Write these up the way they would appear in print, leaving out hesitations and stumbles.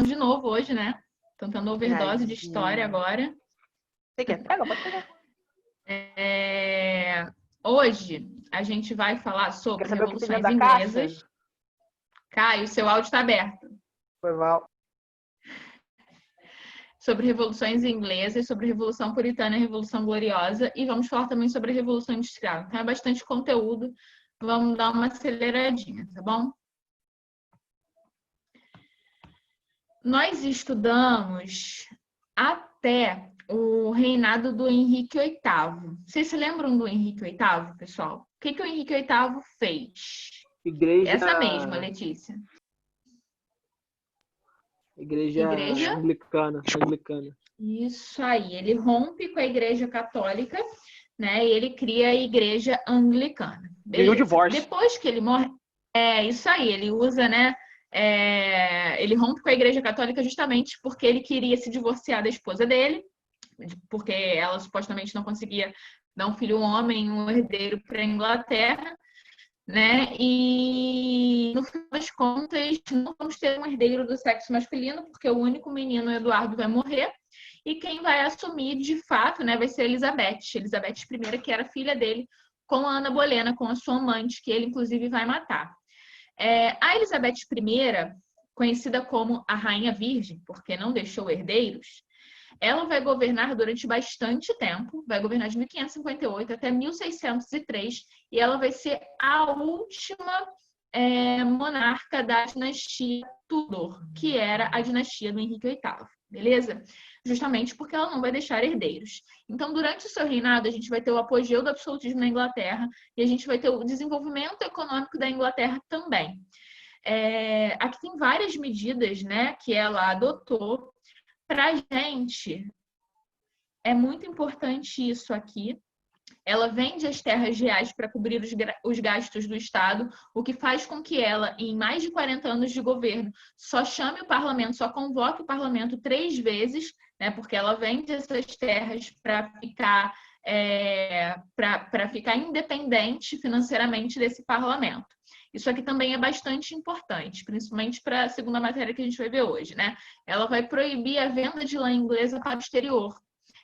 de novo hoje, né? Tentando overdose de história agora. Você quer? Pega, pode pegar. Hoje a gente vai falar sobre Quer saber o que tem revoluções dentro da inglesas. caixa? Caio, seu áudio está aberto. Foi mal. Sobre revoluções inglesas, sobre Revolução Puritana e Revolução Gloriosa, e vamos falar também sobre a Revolução Industrial. Então é bastante conteúdo, vamos dar uma aceleradinha, tá bom? Nós estudamos até o reinado do Henrique VIII. Vocês se lembram do Henrique VIII, pessoal? O que o Henrique VIII fez? Igreja... Essa mesma, Letícia. Igreja anglicana. Isso aí. Ele rompe com a Igreja Católica, né? E ele cria a Igreja Anglicana. Beleza. E o divórcio. Depois que ele morre... É isso aí. Ele usa, né? Ele rompe com a Igreja Católica justamente porque ele queria se divorciar da esposa dele, porque ela supostamente não conseguia dar um filho homem, um herdeiro para a Inglaterra, né? E no final das contas não vamos ter um herdeiro do sexo masculino, porque o único menino, Eduardo, vai morrer, e quem vai assumir de fato, né, vai ser Elizabeth I, que era filha dele, com a Ana Bolena, com a sua amante, que ele inclusive vai matar. A Elizabeth I, conhecida como a Rainha Virgem, porque não deixou herdeiros, ela vai governar durante bastante tempo, vai governar de 1558 até 1603, e ela vai ser a última monarca da dinastia Tudor, que era a dinastia do Henrique VIII, beleza? Justamente porque ela não vai deixar herdeiros. Então, durante o seu reinado, a gente vai ter o apogeu do absolutismo na Inglaterra e a gente vai ter o desenvolvimento econômico da Inglaterra também. Aqui tem várias medidas, né, que ela adotou. Para a gente, é muito importante isso aqui. Ela vende as terras reais para cobrir os gastos do Estado, o que faz com que ela, em mais de 40 anos de governo, só chame o parlamento, só convoque o parlamento 3 vezes, né, porque ela vende essas terras para ficar independente financeiramente desse parlamento. Isso aqui também é bastante importante, principalmente para a segunda matéria que a gente vai ver hoje, né? Ela vai proibir a venda de lã inglesa para o exterior.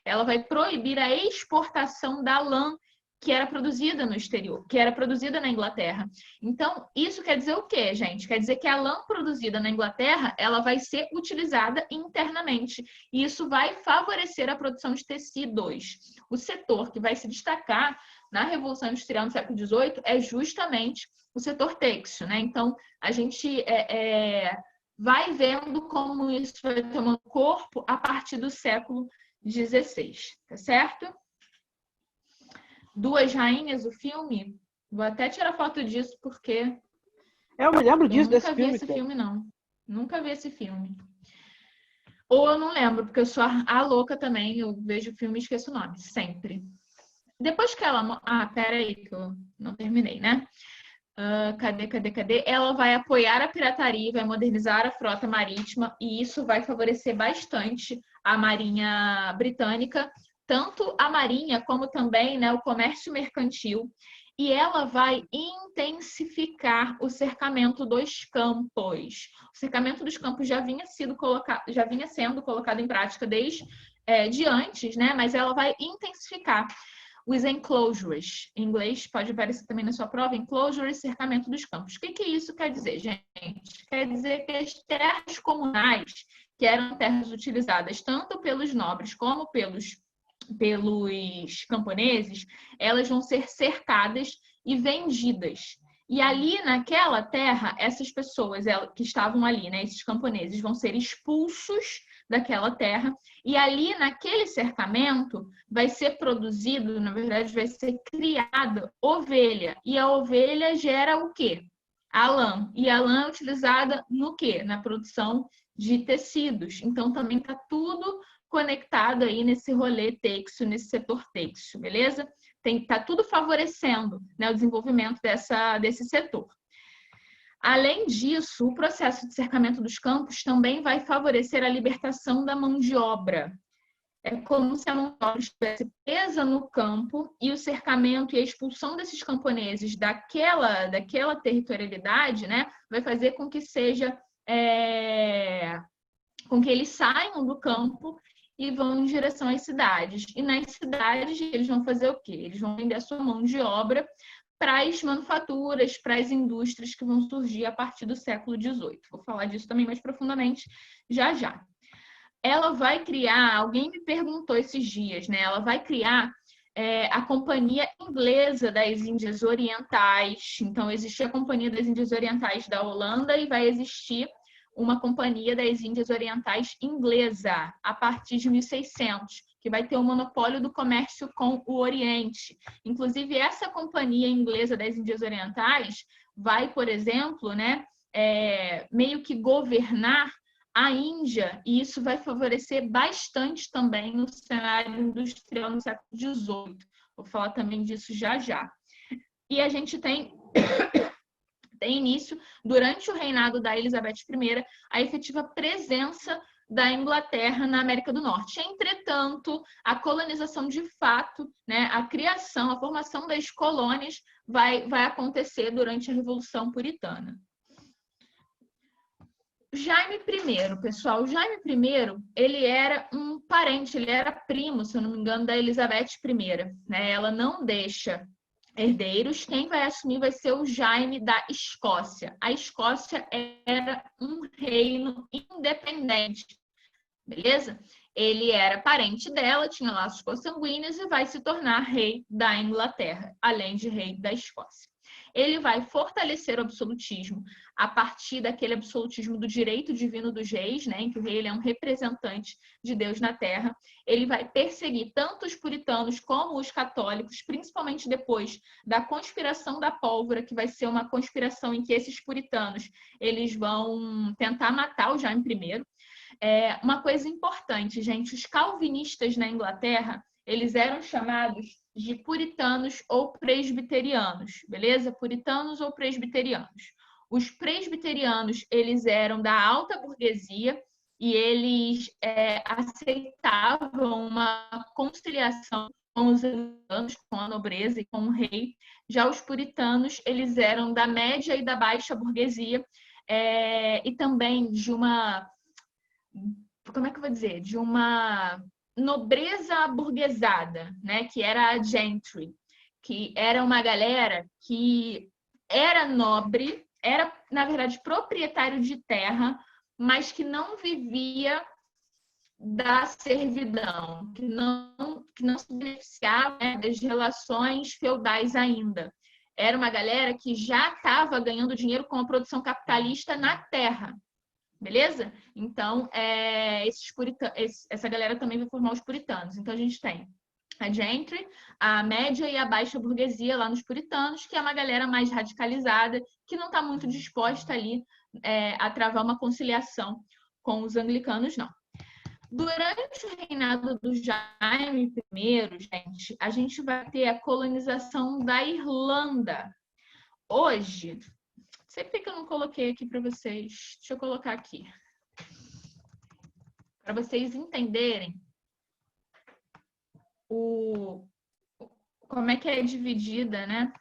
Ela vai proibir a exportação da lã que era produzida no exterior, que era produzida na Inglaterra. Então, isso quer dizer o quê, gente? Quer dizer que a lã produzida na Inglaterra, ela vai ser utilizada internamente. E isso vai favorecer a produção de tecidos. O setor que vai se destacar na Revolução Industrial no século XVIII é justamente o setor têxtil, né? Então, a gente vai vendo como isso vai tomando corpo a partir do século XVI, tá certo? Duas Rainhas, o filme. Vou até tirar foto disso, porque eu me lembro disso, desse filme. Nunca vi esse filme, não. Nunca vi esse filme. Ou eu não lembro, porque eu sou a louca também. Eu vejo o filme e esqueço o nome, sempre. Depois que ela... peraí, que eu não terminei, né? Cadê? Ela vai apoiar a pirataria, vai modernizar a frota marítima e isso vai favorecer bastante a Marinha Britânica, tanto a Marinha como também, né, o comércio mercantil. E ela vai intensificar o cercamento dos campos. O cercamento dos campos já vinha sendo colocado em prática desde de antes, né? Mas ela vai intensificar. Os enclosures, em inglês pode aparecer também na sua prova, enclosures, cercamento dos campos. O que isso quer dizer, gente? Quer dizer que as terras comunais, que eram terras utilizadas tanto pelos nobres como pelos camponeses, elas vão ser cercadas e vendidas. E ali naquela terra, essas pessoas que estavam ali, né, esses camponeses, vão ser expulsos daquela terra. E ali naquele cercamento vai ser produzido, na verdade, vai ser criada ovelha. E a ovelha gera o quê? A lã. E a lã é utilizada no quê? Na produção de tecidos. Então também está tudo conectado aí nesse rolê têxtil, nesse setor têxtil, beleza? Tá tudo favorecendo, né, o desenvolvimento desse setor. Além disso, o processo de cercamento dos campos também vai favorecer a libertação da mão de obra. É como se a mão de obra estivesse presa no campo e o cercamento e a expulsão desses camponeses daquela territorialidade, né, vai fazer com que seja com que eles saiam do campo e vão em direção às cidades. E nas cidades, eles vão fazer o quê? Eles vão vender a sua mão de obra para as manufaturas, para as indústrias que vão surgir a partir do século XVIII. Vou falar disso também mais profundamente já já. Ela vai criar, alguém me perguntou esses dias, né? Ela vai criar a Companhia Inglesa das Índias Orientais. Então, existe a Companhia das Índias Orientais da Holanda e vai existir uma Companhia das Índias Orientais inglesa a partir de 1600, que vai ter o monopólio do comércio com o Oriente. Inclusive, essa Companhia Inglesa das Índias Orientais vai, por exemplo, né, meio que governar a Índia, e isso vai favorecer bastante também no cenário industrial no século XVIII. Vou falar também disso já já. E a gente tem início, durante o reinado da Elizabeth I, a efetiva presença da Inglaterra na América do Norte. Entretanto, a colonização de fato, né, a criação, a formação das colônias vai acontecer durante a Revolução Puritana. Jaime I, pessoal, Jaime I, ele era um parente, ele era primo, se eu não me engano, da Elizabeth I, né? Ela não deixa herdeiros, quem vai assumir vai ser o Jaime da Escócia. A Escócia era um reino independente, beleza? Ele era parente dela, tinha laços consanguíneos e vai se tornar rei da Inglaterra, além de rei da Escócia. Ele vai fortalecer o absolutismo a partir daquele absolutismo do direito divino dos reis, né, em que o rei ele é um representante de Deus na terra. Ele vai perseguir tanto os puritanos como os católicos, principalmente depois da conspiração da pólvora, que vai ser uma conspiração em que esses puritanos eles vão tentar matar o Jaime I. Uma coisa importante, gente, os calvinistas na Inglaterra, eles eram chamados de puritanos ou presbiterianos, beleza? Puritanos ou presbiterianos. Os presbiterianos, eles eram da alta burguesia e eles aceitavam uma conciliação com os anglicanos, com a nobreza e com o rei. Já os puritanos, eles eram da média e da baixa burguesia e também de uma... Como é que eu vou dizer? De uma nobreza aburguesada, né? Que era a gentry, que era uma galera que era nobre, era, na verdade, proprietário de terra, mas que não vivia da servidão, que não se beneficiava, né, das relações feudais ainda. Era uma galera que já estava ganhando dinheiro com a produção capitalista na terra. Beleza? Então, essa galera também vai formar os puritanos. Então, a gente tem a gentry, a média e a baixa burguesia lá nos puritanos, que é uma galera mais radicalizada, que não está muito disposta ali a travar uma conciliação com os anglicanos, não. Durante o reinado do Jaime I, gente, a gente vai ter a colonização da Irlanda. Hoje... Sei por que eu não coloquei aqui para vocês. Deixa eu colocar aqui. Para vocês entenderem como é que é dividida, né?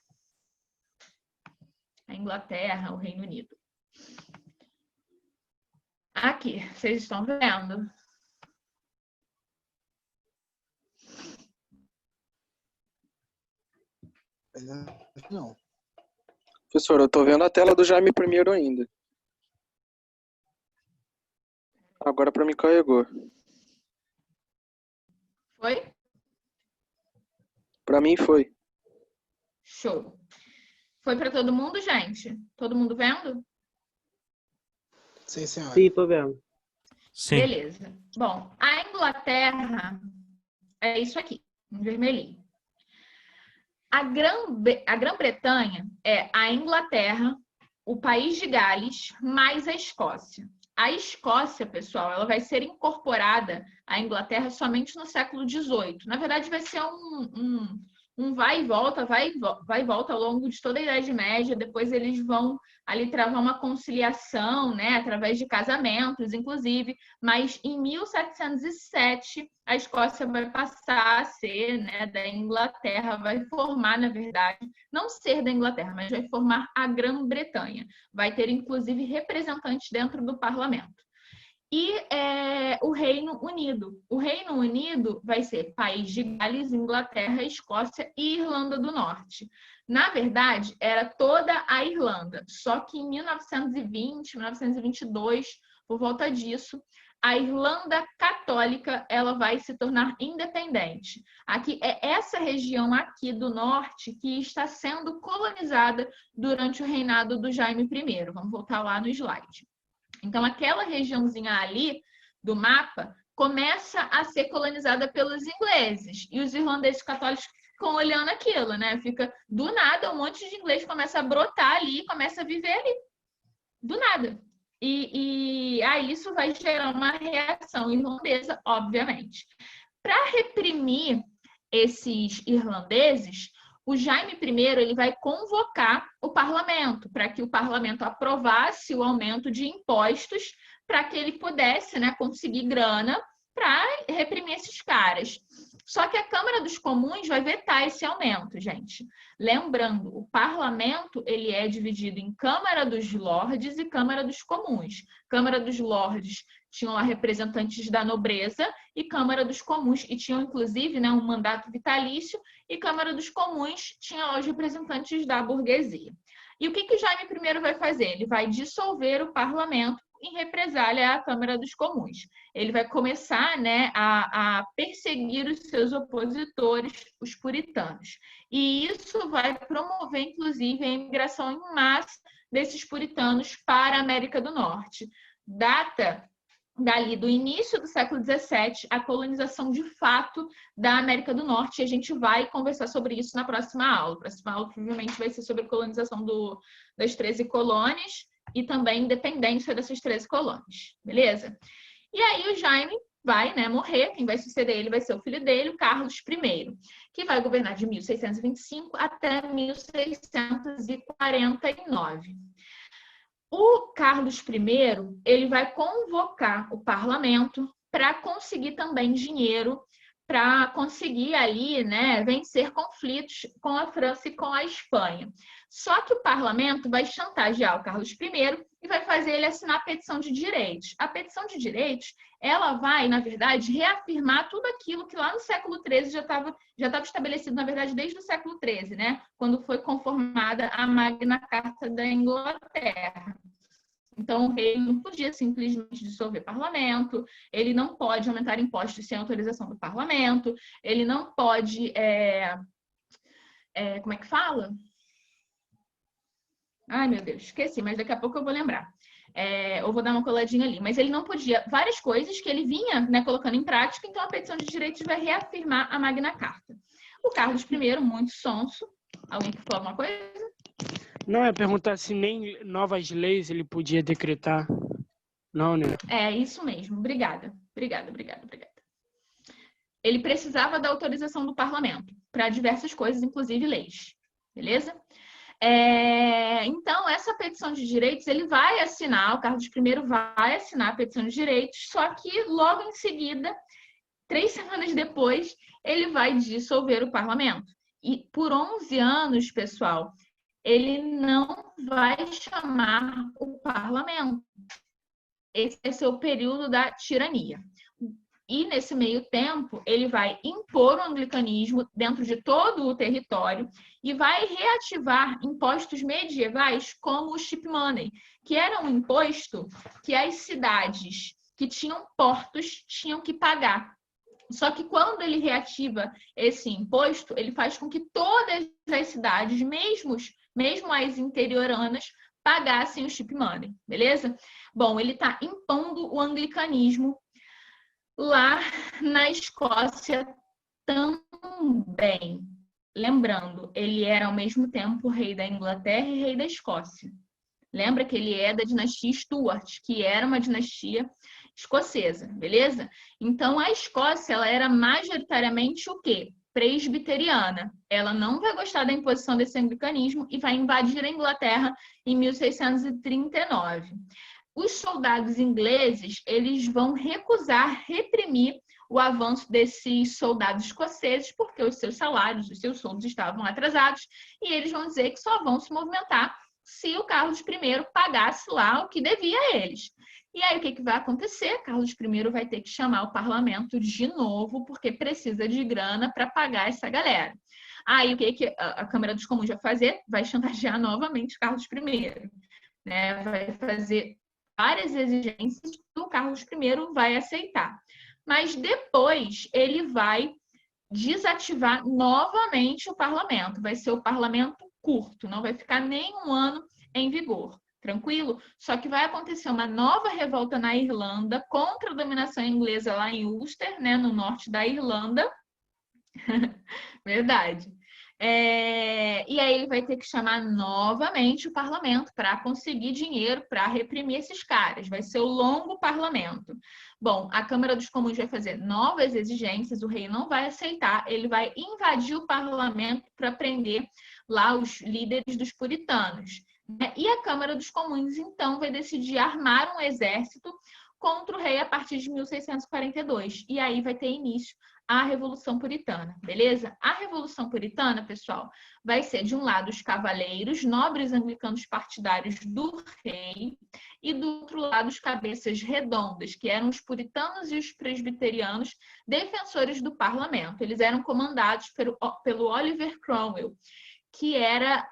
A Inglaterra, o Reino Unido. Aqui, vocês estão vendo? Não. Professor, eu estou vendo a tela do Jaime I ainda. Agora para mim carregou. Foi? Para mim foi. Show. Foi para todo mundo, gente? Todo mundo vendo? Sim, senhora. Sim, tô vendo. Sim. Beleza. Bom, a Inglaterra é isso aqui, em vermelhinho. A Grã-Bretanha é a Inglaterra, o país de Gales, mais a Escócia. A Escócia, pessoal, ela vai ser incorporada à Inglaterra somente no século XVIII. Na verdade, vai ser um vai e volta, vai e volta ao longo de toda a Idade Média. Depois eles vão ali travar uma conciliação, né, através de casamentos, inclusive. Mas em 1707, a Escócia vai passar a ser, né, da Inglaterra, vai formar, na verdade, não ser da Inglaterra, mas vai formar a Grã-Bretanha. Vai ter, inclusive, representantes dentro do parlamento. e o Reino Unido. O Reino Unido vai ser País de Gales, Inglaterra, Escócia e Irlanda do Norte. Na verdade, era toda a Irlanda, só que em 1920, 1922, por volta disso, a Irlanda Católica ela vai se tornar independente. Aqui é essa região aqui do norte que está sendo colonizada durante o reinado do Jaime I. Vamos voltar lá no slide. Então, aquela regiãozinha ali do mapa começa a ser colonizada pelos ingleses. E os irlandeses católicos ficam olhando aquilo, né? Fica, do nada, um monte de inglês começa a brotar ali, começa a viver ali. Do nada. E aí isso vai gerar uma reação irlandesa, obviamente. Para reprimir esses irlandeses, o Jaime I ele vai convocar o parlamento para que o parlamento aprovasse o aumento de impostos para que ele pudesse, né, conseguir grana para reprimir esses caras. Só que a Câmara dos Comuns vai vetar esse aumento, gente. Lembrando, o parlamento ele é dividido em Câmara dos Lordes e Câmara dos Comuns. Câmara dos Lordes tinham lá representantes da nobreza e Câmara dos Comuns, e tinham inclusive, né, um mandato vitalício, e Câmara dos Comuns tinha lá os representantes da burguesia. E o que o Jaime I vai fazer? Ele vai dissolver o parlamento em represália à Câmara dos Comuns. Ele vai começar, né, a perseguir os seus opositores, os puritanos. E isso vai promover, inclusive, a imigração em massa desses puritanos para a América do Norte. Data dali do início do século XVII, a colonização de fato da América do Norte. E a gente vai conversar sobre isso na próxima aula. A próxima aula provavelmente vai ser sobre a colonização das 13 colônias e também independência dessas 13 colônias, beleza? E aí o Jaime vai, né, morrer, quem vai suceder ele vai ser o filho dele, o Carlos I, que vai governar de 1625 até 1649. O Carlos I, ele vai convocar o parlamento para conseguir também dinheiro, para conseguir ali, né, vencer conflitos com a França e com a Espanha. Só que o parlamento vai chantagear o Carlos I e vai fazer ele assinar a petição de direitos. A petição de direitos, ela vai, na verdade, reafirmar tudo aquilo que lá no século XIII já estava estabelecido, na verdade, desde o século XIII, né, quando foi conformada a Magna Carta da Inglaterra. Então, o rei não podia simplesmente dissolver o parlamento, ele não pode aumentar impostos sem autorização do parlamento, ele não pode... como é que fala? Ai, meu Deus, esqueci, mas daqui a pouco eu vou lembrar. Eu vou dar uma coladinha ali. Mas ele não podia... Várias coisas que ele vinha, né, colocando em prática, então a petição de direitos vai reafirmar a Magna Carta. O Carlos I, muito sonso. Alguém quer falar alguma coisa? Não, é perguntar se nem novas leis ele podia decretar. Não, né? É isso mesmo. Obrigada. Ele precisava da autorização do parlamento para diversas coisas, inclusive leis. Beleza? Então, essa petição de direitos, ele vai assinar, o Carlos I vai assinar a petição de direitos, só que logo em seguida, 3 semanas depois, ele vai dissolver o parlamento. E por 11 anos, pessoal, ele não vai chamar o parlamento. Esse vai ser o período da tirania. E, nesse meio tempo, ele vai impor o anglicanismo dentro de todo o território e vai reativar impostos medievais como o ship money, que era um imposto que as cidades que tinham portos tinham que pagar. Só que quando ele reativa esse imposto, ele faz com que todas as cidades, mesmo as interioranas, pagassem o ship money, beleza? Bom, ele está impondo o anglicanismo lá na Escócia também. Lembrando, ele era ao mesmo tempo rei da Inglaterra e rei da Escócia. Lembra que ele é da dinastia Stuart, que era uma dinastia escocesa, beleza? Então, a Escócia, ela era majoritariamente o quê? Presbiteriana. Ela não vai gostar da imposição desse anglicanismo e vai invadir a Inglaterra em 1639. Os soldados ingleses, eles vão recusar reprimir o avanço desses soldados escoceses porque os seus salários, os seus soldos estavam atrasados e eles vão dizer que só vão se movimentar se o Carlos I pagasse lá o que devia a eles. E aí, o que vai acontecer? Carlos I vai ter que chamar o parlamento de novo, porque precisa de grana para pagar essa galera. Aí, o que a Câmara dos Comuns vai fazer? Vai chantagear novamente Carlos I, né? Vai fazer várias exigências que o Carlos I vai aceitar. Mas depois ele vai desativar novamente o parlamento. Vai ser o parlamento curto, não vai ficar nem um ano em vigor. Tranquilo? Só que vai acontecer uma nova revolta na Irlanda contra a dominação inglesa lá em Ulster, né, no norte da Irlanda. Verdade. E aí ele vai ter que chamar novamente o parlamento para conseguir dinheiro para reprimir esses caras. Vai ser o longo parlamento. Bom, a Câmara dos Comuns vai fazer novas exigências, o rei não vai aceitar, ele vai invadir o parlamento para prender lá os líderes dos puritanos. E a Câmara dos Comuns, então, vai decidir armar um exército contra o rei a partir de 1642. E aí vai ter início a Revolução Puritana, beleza? A Revolução Puritana, pessoal, vai ser, de um lado, os cavaleiros, nobres anglicanos partidários do rei, e do outro lado, os cabeças redondas, que eram os puritanos e os presbiterianos, defensores do parlamento. Eles eram comandados pelo Oliver Cromwell, que era,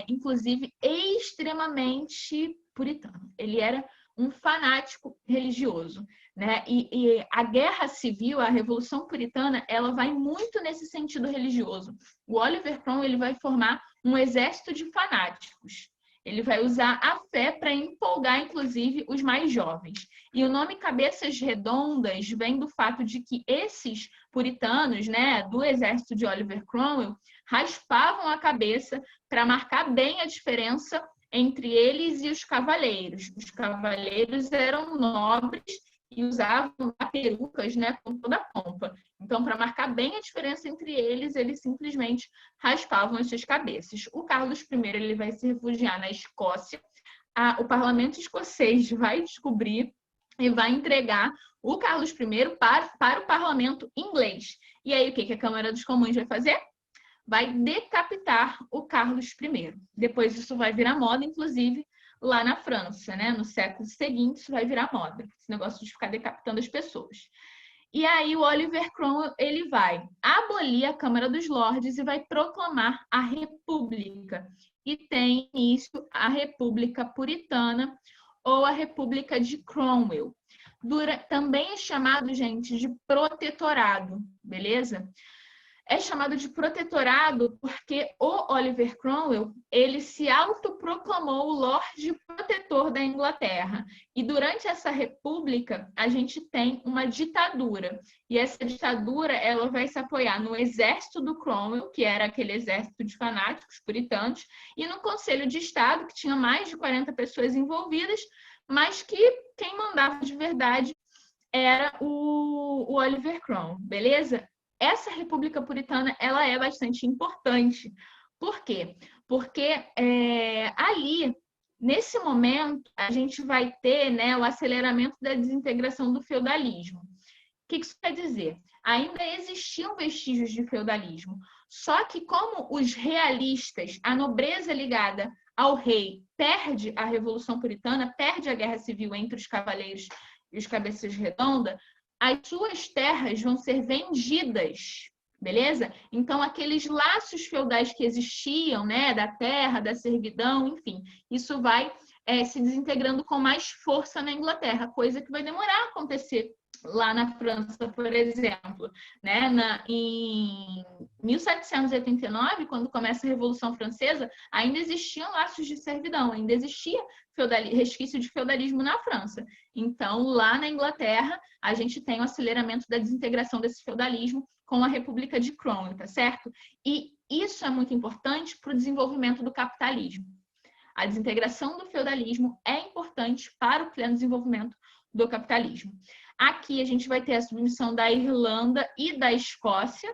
inclusive, extremamente puritano. Ele era um fanático religioso, né? E a guerra civil, a Revolução Puritana, ela vai muito nesse sentido religioso. O Oliver Cromwell, ele vai formar um exército de fanáticos. Ele vai usar a fé para empolgar, inclusive, os mais jovens. E o nome Cabeças Redondas vem do fato de que esses puritanos, né, do exército de Oliver Cromwell, raspavam a cabeça para marcar bem a diferença entre eles e os cavaleiros. Os cavaleiros eram nobres e usavam perucas, né, com toda a pompa. Então, para marcar bem a diferença entre eles, eles simplesmente raspavam as suas cabeças. O Carlos I, ele vai se refugiar na Escócia. O parlamento escocês vai descobrir e vai entregar o Carlos I para o parlamento inglês. E aí, o que a Câmara dos Comuns vai fazer? Vai decapitar o Carlos I. Depois isso vai virar moda, inclusive, lá na França, né? No século seguinte, isso vai virar moda. Esse negócio de ficar decapitando as pessoas. E aí o Oliver Cromwell, ele vai abolir a Câmara dos Lordes e vai proclamar a República. E tem início a República Puritana ou a República de Cromwell. Também é chamado, gente, de protetorado, beleza? É chamado de protetorado porque o Oliver Cromwell, ele se autoproclamou o Lorde Protetor da Inglaterra. E durante essa república, a gente tem uma ditadura. E essa ditadura, ela vai se apoiar no exército do Cromwell, que era aquele exército de fanáticos puritanos, e no Conselho de Estado, que tinha mais de 40 pessoas envolvidas, mas que quem mandava de verdade era o Oliver Cromwell, beleza? Essa República Puritana, ela é bastante importante. Por quê? Porque ali, nesse momento, a gente vai ter, né, o aceleramento da desintegração do feudalismo. O que isso quer dizer? Ainda existiam vestígios de feudalismo. Só que como os realistas, a nobreza ligada ao rei, perde a Revolução Puritana, perde a guerra civil entre os cavaleiros e os cabeças redondas, as suas terras vão ser vendidas, beleza? Então, aqueles laços feudais que existiam, né, da terra, da servidão, enfim, isso vai se desintegrando com mais força na Inglaterra, coisa que vai demorar a acontecer lá na França, por exemplo, né? Em 1789, quando começa a Revolução Francesa, ainda existiam laços de servidão, ainda existia resquício de feudalismo na França. Então, lá na Inglaterra, a gente tem o aceleramento da desintegração desse feudalismo com a República de Cromwell, tá certo? E isso é muito importante para o desenvolvimento do capitalismo. A desintegração do feudalismo é importante para o pleno desenvolvimento do capitalismo. Aqui a gente vai ter a submissão da Irlanda e da Escócia,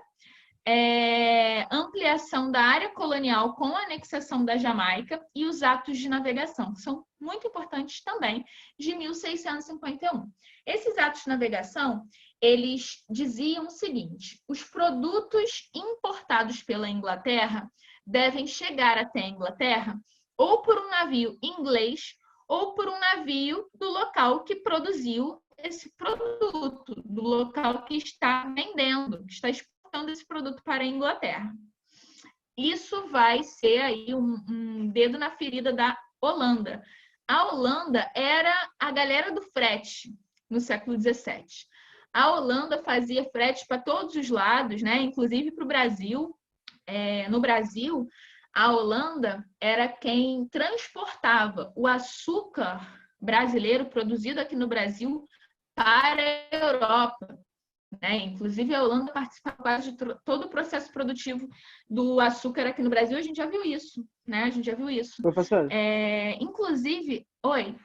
ampliação da área colonial com a anexação da Jamaica e os atos de navegação, que são muito importantes também, de 1651. Esses atos de navegação, eles diziam o seguinte: os produtos importados pela Inglaterra devem chegar até a Inglaterra ou por um navio inglês ou por um navio do local que produziu esse produto, do local que está vendendo, que está exportando esse produto para a Inglaterra. Isso vai ser aí um dedo na ferida da Holanda. A Holanda era a galera do frete no século XVII. A Holanda fazia frete para todos os lados, né? Inclusive para o Brasil. No Brasil, a Holanda era quem transportava o açúcar brasileiro produzido aqui no Brasil para a Europa, né? Inclusive, a Holanda participa quase de todo o processo produtivo do açúcar aqui no Brasil. A gente já viu isso, né? A gente já viu isso. Professor. Inclusive, oi.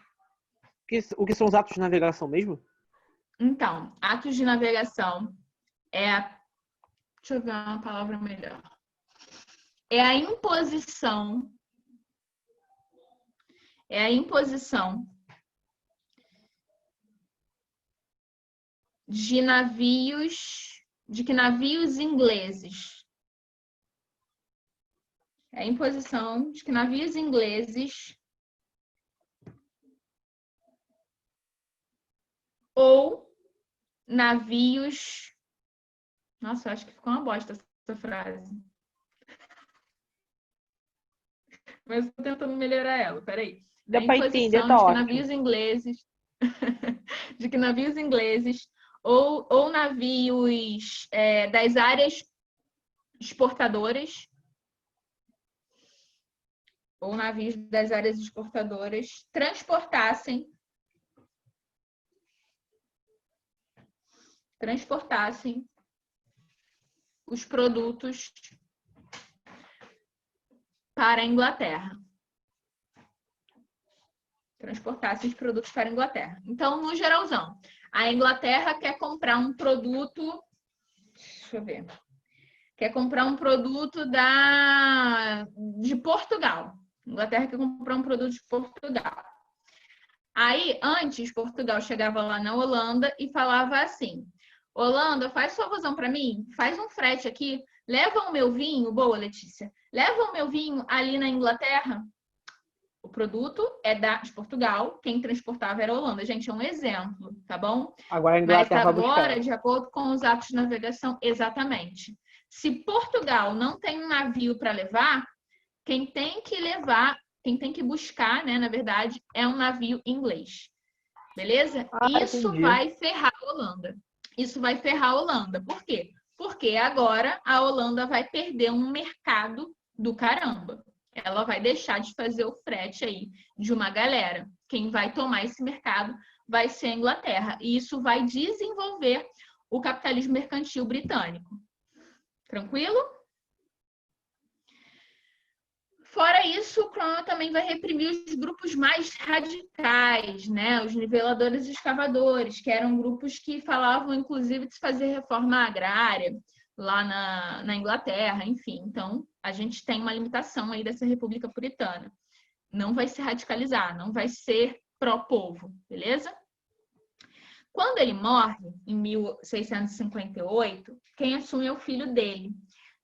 O que são os atos de navegação mesmo? Então, atos de navegação deixa eu ver uma palavra melhor. É a imposição. De que navios ingleses. É a imposição de que navios ingleses ou navios... Nossa, eu acho que ficou uma bosta essa frase. Mas estou tentando melhorar ela, peraí. Dá para entender, tá ótimo. De que navios ingleses ou navios das áreas exportadoras transportassem os produtos para a Inglaterra. Então, no geralzão, a Inglaterra quer comprar um produto... Deixa eu ver. Quer comprar um produto de Portugal. A Inglaterra quer comprar um produto de Portugal. Aí, antes, Portugal chegava lá na Holanda e falava assim: Holanda, faz favozão para mim, faz um frete aqui, leva o meu vinho, boa, Letícia, leva o meu vinho ali na Inglaterra. O produto é de Portugal, quem transportava era a Holanda. Gente, é um exemplo, tá bom? Agora a Inglaterra Mas agora, de acordo com os atos de navegação, exatamente. Se Portugal não tem um navio para levar, quem tem que buscar, né, na verdade, é um navio inglês. Beleza? Isso vai ferrar a Holanda. Por quê? Porque agora a Holanda vai perder um mercado do caramba. Ela vai deixar de fazer o frete aí de uma galera. Quem vai tomar esse mercado vai ser a Inglaterra. E isso vai desenvolver o capitalismo mercantil britânico. Tranquilo? Fora isso, o Cromwell também vai reprimir os grupos mais radicais, né? Os niveladores e escavadores, que eram grupos que falavam, inclusive, de se fazer reforma agrária lá na Inglaterra, enfim. Então, a gente tem uma limitação aí dessa República Puritana. Não vai se radicalizar, não vai ser pró-povo, beleza? Quando ele morre, em 1658, quem assume é o filho dele.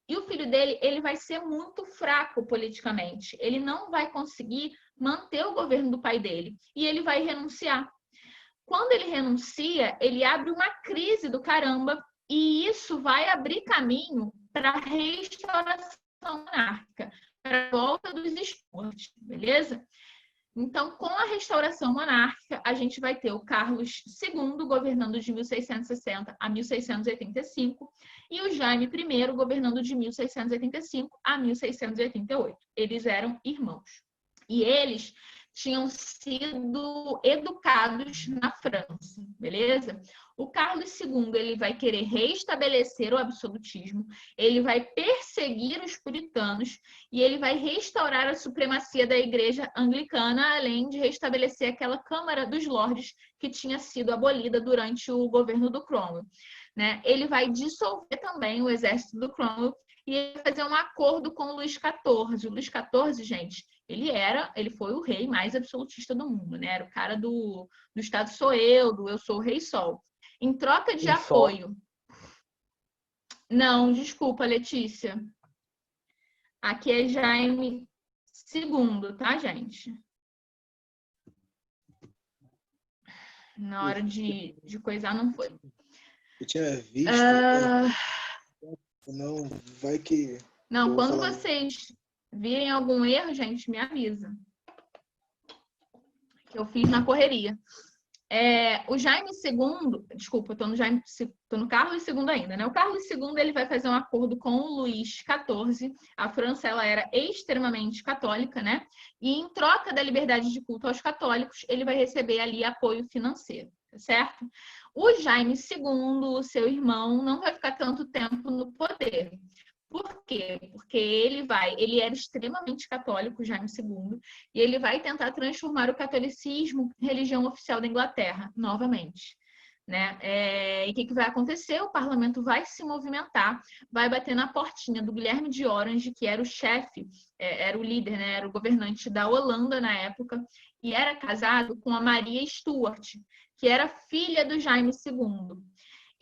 E o filho dele, ele vai ser muito fraco politicamente. Ele não vai conseguir manter o governo do pai dele. E ele vai renunciar. Quando ele renuncia, ele abre uma crise do caramba. E isso vai abrir caminho para a restauração monárquica, para a volta dos esportes, beleza? Então, com a restauração monárquica, a gente vai ter o Carlos II governando de 1660 a 1685 e o Jaime I governando de 1685 a 1688. Eles eram irmãos. E eles tinham sido educados na França, beleza? O Carlos II, ele vai querer restabelecer o absolutismo, ele vai perseguir os puritanos e ele vai restaurar a supremacia da Igreja Anglicana, além de restabelecer aquela Câmara dos Lordes que tinha sido abolida durante o governo do Cromwell, né? Ele vai dissolver também o exército do Cromwell e ele vai fazer um acordo com o Luís XIV. O Luís XIV, gente, ele foi o rei mais absolutista do mundo, né? Era o cara do Estado sou eu, do eu sou o rei sol. Em troca de apoio. Não, desculpa, Letícia. Aqui é Jaime II, tá, gente? Na hora de coisar, não foi. Eu tinha visto. Não, vai que. Não, quando vocês virem algum erro, gente, me avisa. Que eu fiz na correria. O Jaime II, desculpa, eu tô no Carlos II ainda, né? O Carlos II, ele vai fazer um acordo com o Luís XIV. A França, ela era extremamente católica, né? E em troca da liberdade de culto aos católicos, ele vai receber ali apoio financeiro, tá certo? O Jaime II, seu irmão, não vai ficar tanto tempo no poder. Por quê? Porque ele era extremamente católico, Jaime II, e ele vai tentar transformar o catolicismo em religião oficial da Inglaterra, novamente. Né? E o que vai acontecer? O parlamento vai se movimentar, vai bater na portinha do Guilherme de Orange, que era o chefe, era o líder, né? Era o governante da Holanda na época, e era casado com a Maria Stuart, que era filha do Jaime II.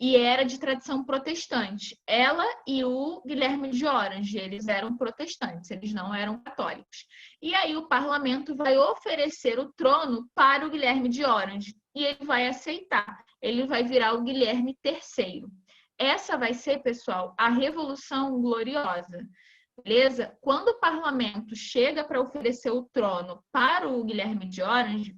E era de tradição protestante. Ela e o Guilherme de Orange, eles eram protestantes, eles não eram católicos. E aí o parlamento vai oferecer o trono para o Guilherme de Orange. E ele vai aceitar. Ele vai virar o Guilherme III. Essa vai ser, pessoal, a Revolução Gloriosa. Beleza? Quando o parlamento chega para oferecer o trono para o Guilherme de Orange,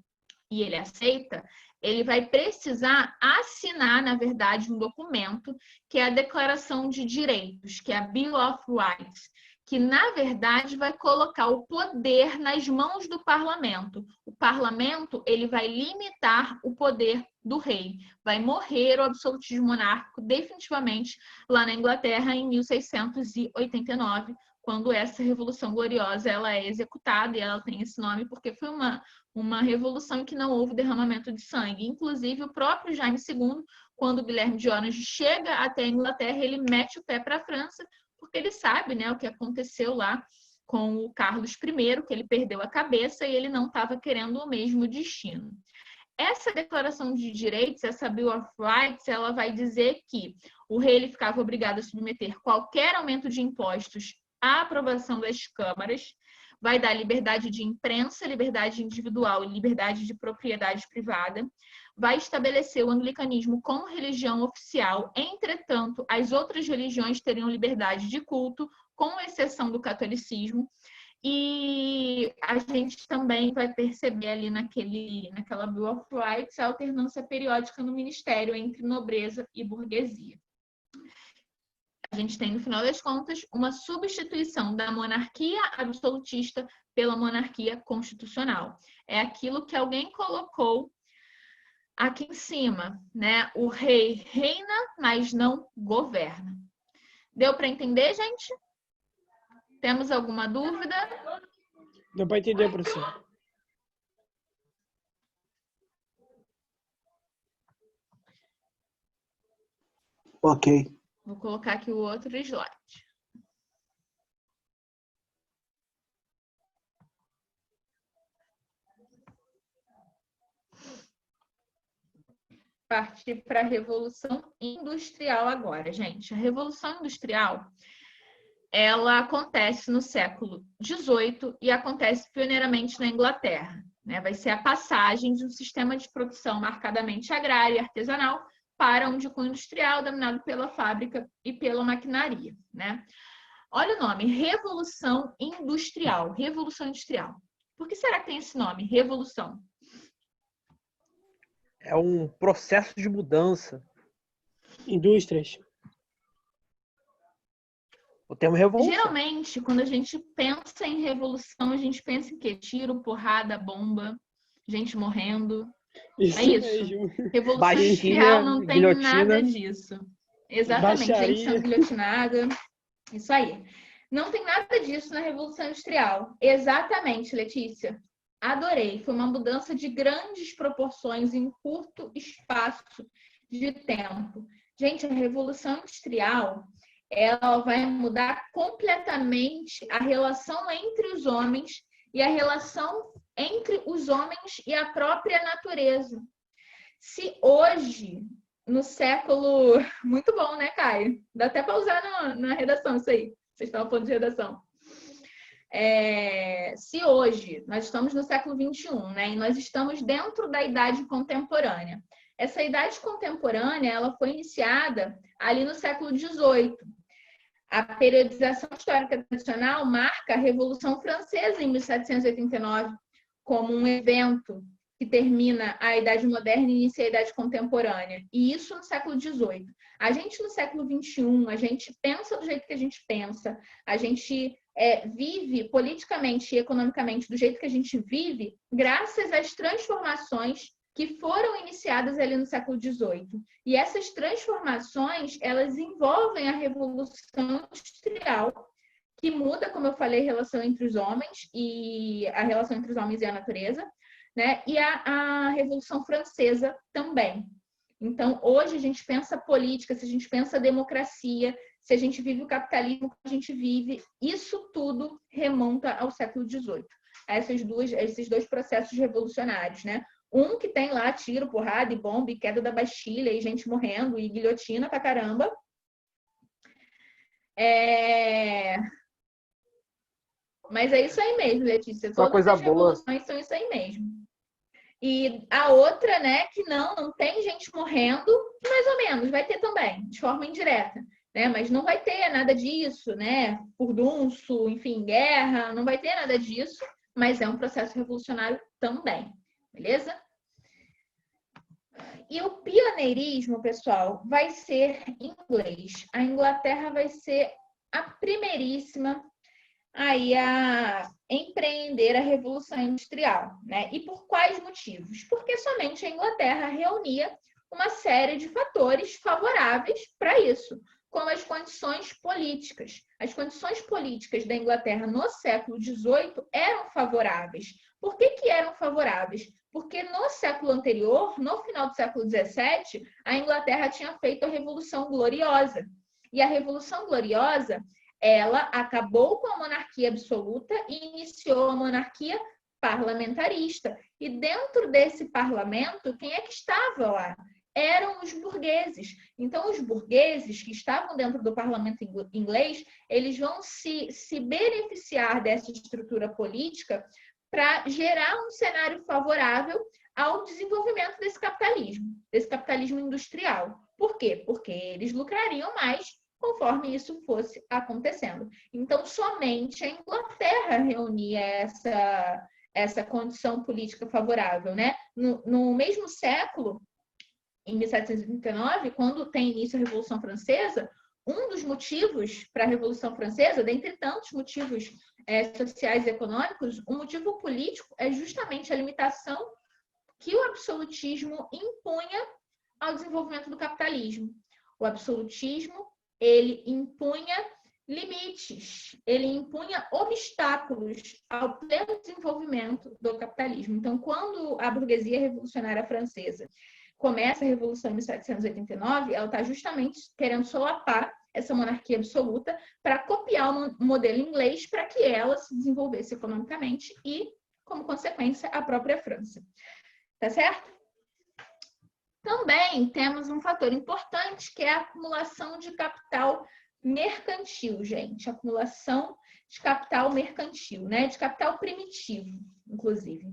e ele aceita, ele vai precisar assinar, na verdade, um documento, que é a Declaração de Direitos, que é a Bill of Rights, que, na verdade, vai colocar o poder nas mãos do parlamento. O parlamento, ele vai limitar o poder do rei. Vai morrer o absolutismo monárquico definitivamente lá na Inglaterra em 1689, quando essa Revolução Gloriosa ela é executada, e ela tem esse nome porque foi uma revolução em que não houve derramamento de sangue. Inclusive, o próprio Jaime II, quando o Guilherme de Orange chega até a Inglaterra, ele mete o pé para a França, porque ele sabe, né, o que aconteceu lá com o Carlos I, que ele perdeu a cabeça e ele não estava querendo o mesmo destino. Essa Declaração de Direitos, essa Bill of Rights, ela vai dizer que o rei ele ficava obrigado a submeter qualquer aumento de impostos à aprovação das câmaras, vai dar liberdade de imprensa, liberdade individual e liberdade de propriedade privada, vai estabelecer o anglicanismo como religião oficial, entretanto, as outras religiões teriam liberdade de culto, com exceção do catolicismo, e a gente também vai perceber ali naquela Bill of Rights a alternância periódica no ministério entre nobreza e burguesia. A gente tem, no final das contas, uma substituição da monarquia absolutista pela monarquia constitucional. É aquilo que alguém colocou aqui em cima, né? O rei reina, mas não governa. Deu para entender, gente? Temos alguma dúvida? Deu para entender, professor. Ok. Vou colocar aqui o outro slide. Partir para a Revolução Industrial agora, gente. A Revolução Industrial, ela acontece no século XVIII e acontece pioneiramente na Inglaterra, né? Vai ser a passagem de um sistema de produção marcadamente agrário e artesanal para um de cunho industrial, dominado pela fábrica e pela maquinaria, né? Olha o nome, Revolução Industrial. Revolução Industrial. Por que será que tem esse nome, Revolução? É um processo de mudança. Indústrias. O termo revolução. Geralmente, quando a gente pensa em revolução, a gente pensa em quê? Tiro, porrada, bomba, gente morrendo. Isso É isso. mesmo. Revolução Baixinha, Industrial não tem guilhotina. nada disso. Exatamente, Baixaria. gente sendo guilhotinada. Isso aí. Não tem nada disso na Revolução Industrial. Exatamente, Letícia. Adorei. Foi uma mudança de grandes proporções em curto espaço de tempo. Gente, a Revolução Industrial, ela vai mudar completamente a relação entre os homens e a relação entre os homens e a própria natureza. Se hoje, no século... Muito bom, né, Caio? Dá até para usar na redação isso aí. Vocês estavam falando de redação. se hoje nós estamos no século XXI, né, e nós estamos dentro da idade contemporânea, essa idade contemporânea ela foi iniciada ali no século XVIII. A periodização histórica tradicional marca a Revolução Francesa em 1789 como um evento que termina a Idade Moderna e inicia a Idade Contemporânea. E isso no século XVIII. A gente, no século XXI, a gente pensa do jeito que a gente pensa, a gente vive politicamente e economicamente do jeito que a gente vive, graças às transformações que foram iniciadas ali no século XVIII. E essas transformações, elas envolvem a Revolução Industrial, que muda, como eu falei, a relação entre os homens e a relação entre os homens e a natureza, né? E a Revolução Francesa também. Então, hoje a gente pensa política, se a gente pensa democracia, se a gente vive o capitalismo que a gente vive, isso tudo remonta ao século XVIII. Esses dois processos revolucionários, né? Um que tem lá tiro, porrada e bomba, e queda da Bastilha, e gente morrendo, e guilhotina pra caramba. Mas é isso aí mesmo, Letícia. Só coisa as revoluções são isso aí mesmo. E a outra, né, que não tem gente morrendo, mais ou menos, vai ter também, de forma indireta, né? Mas não vai ter nada disso, né? Furdunço, enfim, guerra, não vai ter nada disso, mas é um processo revolucionário também, beleza? E o pioneirismo, pessoal, vai ser inglês. A Inglaterra vai ser a primeiríssima aí a empreender a Revolução Industrial, né? E por quais motivos? Porque somente a Inglaterra reunia uma série de fatores favoráveis para isso, como as condições políticas. As condições políticas da Inglaterra no século XVIII eram favoráveis. Por que eram favoráveis? Porque no século anterior, no final do século XVII, a Inglaterra tinha feito a Revolução Gloriosa. E a Revolução Gloriosa, ela acabou com a monarquia absoluta e iniciou a monarquia parlamentarista. E dentro desse parlamento, quem é que estava lá? Eram os burgueses. Então, os burgueses que estavam dentro do parlamento inglês, eles vão se beneficiar dessa estrutura política para gerar um cenário favorável ao desenvolvimento desse capitalismo industrial. Por quê? Porque eles lucrariam mais conforme isso fosse acontecendo. Então, somente a Inglaterra reunia essa condição política favorável, né? No mesmo século, em 1789, quando tem início a Revolução Francesa, um dos motivos para a Revolução Francesa, dentre tantos motivos sociais e econômicos, o motivo político é justamente a limitação que o absolutismo impunha ao desenvolvimento do capitalismo. O absolutismo, ele impunha limites, ele impunha obstáculos ao pleno desenvolvimento do capitalismo. Então, quando a burguesia revolucionária francesa começa a Revolução em 1789, ela está justamente querendo solapar essa monarquia absoluta para copiar o modelo inglês para que ela se desenvolvesse economicamente e, como consequência, a própria França. Tá certo? Também temos um fator importante que é a acumulação de capital mercantil, gente. Acumulação de capital mercantil, né? De capital primitivo, inclusive.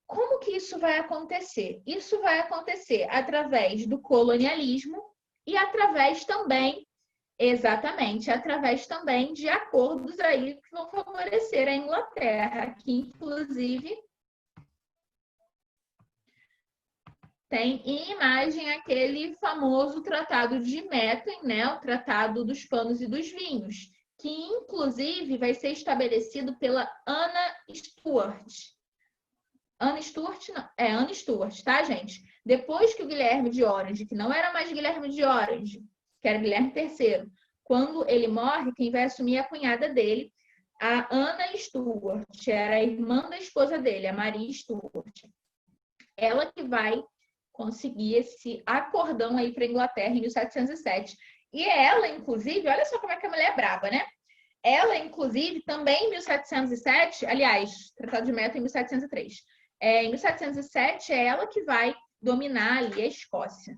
Como que isso vai acontecer? Isso vai acontecer através do colonialismo e através também, exatamente, através também de acordos aí que vão favorecer a Inglaterra, que inclusive tem em imagem aquele famoso Tratado de Methuen, né? O Tratado dos Panos e dos Vinhos, que inclusive vai ser estabelecido pela Anna Stuart. Anna Stuart, tá, gente? Depois que o Guilherme de Orange, que não era mais Guilherme de Orange, que era Guilherme III, quando ele morre, quem vai assumir é a cunhada dele, a Anna Stuart, era a irmã da esposa dele, a Maria Stuart. Ela que vai conseguir esse acordão aí para a Inglaterra em 1707. E ela, inclusive, olha só como é que a mulher é braba, né? Ela, inclusive, também em 1707, aliás, Tratado de Methuen em 1703. Em 1707, é ela que vai dominar ali a Escócia.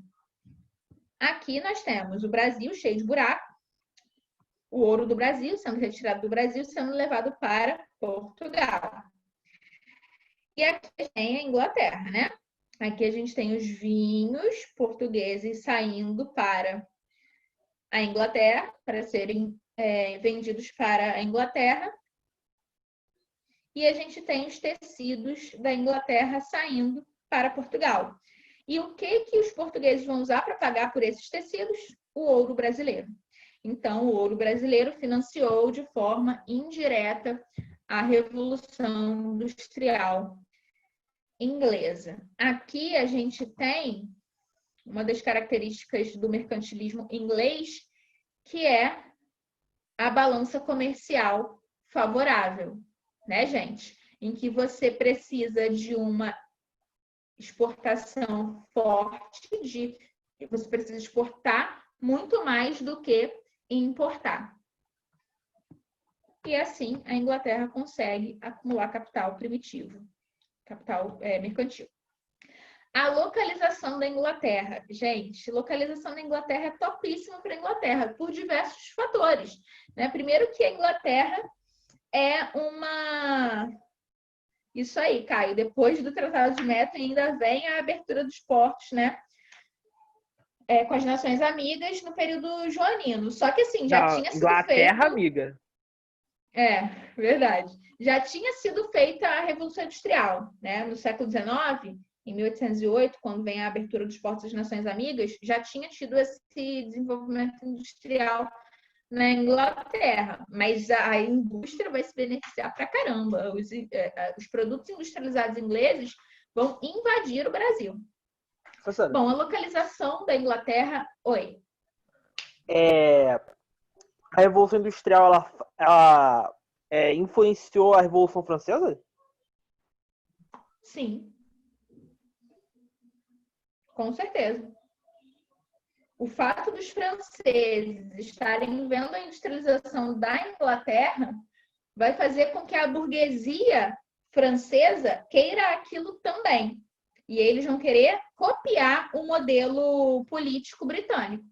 Aqui nós temos o Brasil cheio de buraco, o ouro do Brasil, sendo retirado do Brasil, sendo levado para Portugal. E aqui tem a Inglaterra, né? Aqui a gente tem os vinhos portugueses saindo para a Inglaterra, para serem vendidos para a Inglaterra. E a gente tem os tecidos da Inglaterra saindo para Portugal. E o que os portugueses vão usar para pagar por esses tecidos? O ouro brasileiro. Então, o ouro brasileiro financiou de forma indireta a Revolução Industrial Inglesa. Aqui a gente tem uma das características do mercantilismo inglês, que é a balança comercial favorável, né, gente? Em que você precisa de uma exportação forte, você precisa exportar muito mais do que importar. E assim a Inglaterra consegue acumular capital primitivo, capital mercantil. A localização da Inglaterra. Gente, localização da Inglaterra é topíssima para a Inglaterra, por diversos fatores, né? Primeiro que a Inglaterra é uma... Isso aí, Caio. Depois do Tratado de Methuen ainda vem a abertura dos portos, né? Com as nações amigas no período joanino. Só que assim, já tinha sido Inglaterra feito... amiga. Verdade. Já tinha sido feita a Revolução Industrial, né? No século XIX, em 1808, quando vem a abertura dos portos das nações amigas, já tinha tido esse desenvolvimento industrial na Inglaterra, mas a indústria vai se beneficiar pra caramba. Os produtos industrializados ingleses vão invadir o Brasil. Professora, Bom, a localização da Inglaterra... Oi. a Revolução Industrial, ela influenciou a Revolução Francesa? Sim. Com certeza. O fato dos franceses estarem vendo a industrialização da Inglaterra vai fazer com que a burguesia francesa queira aquilo também. E eles vão querer copiar o modelo político britânico.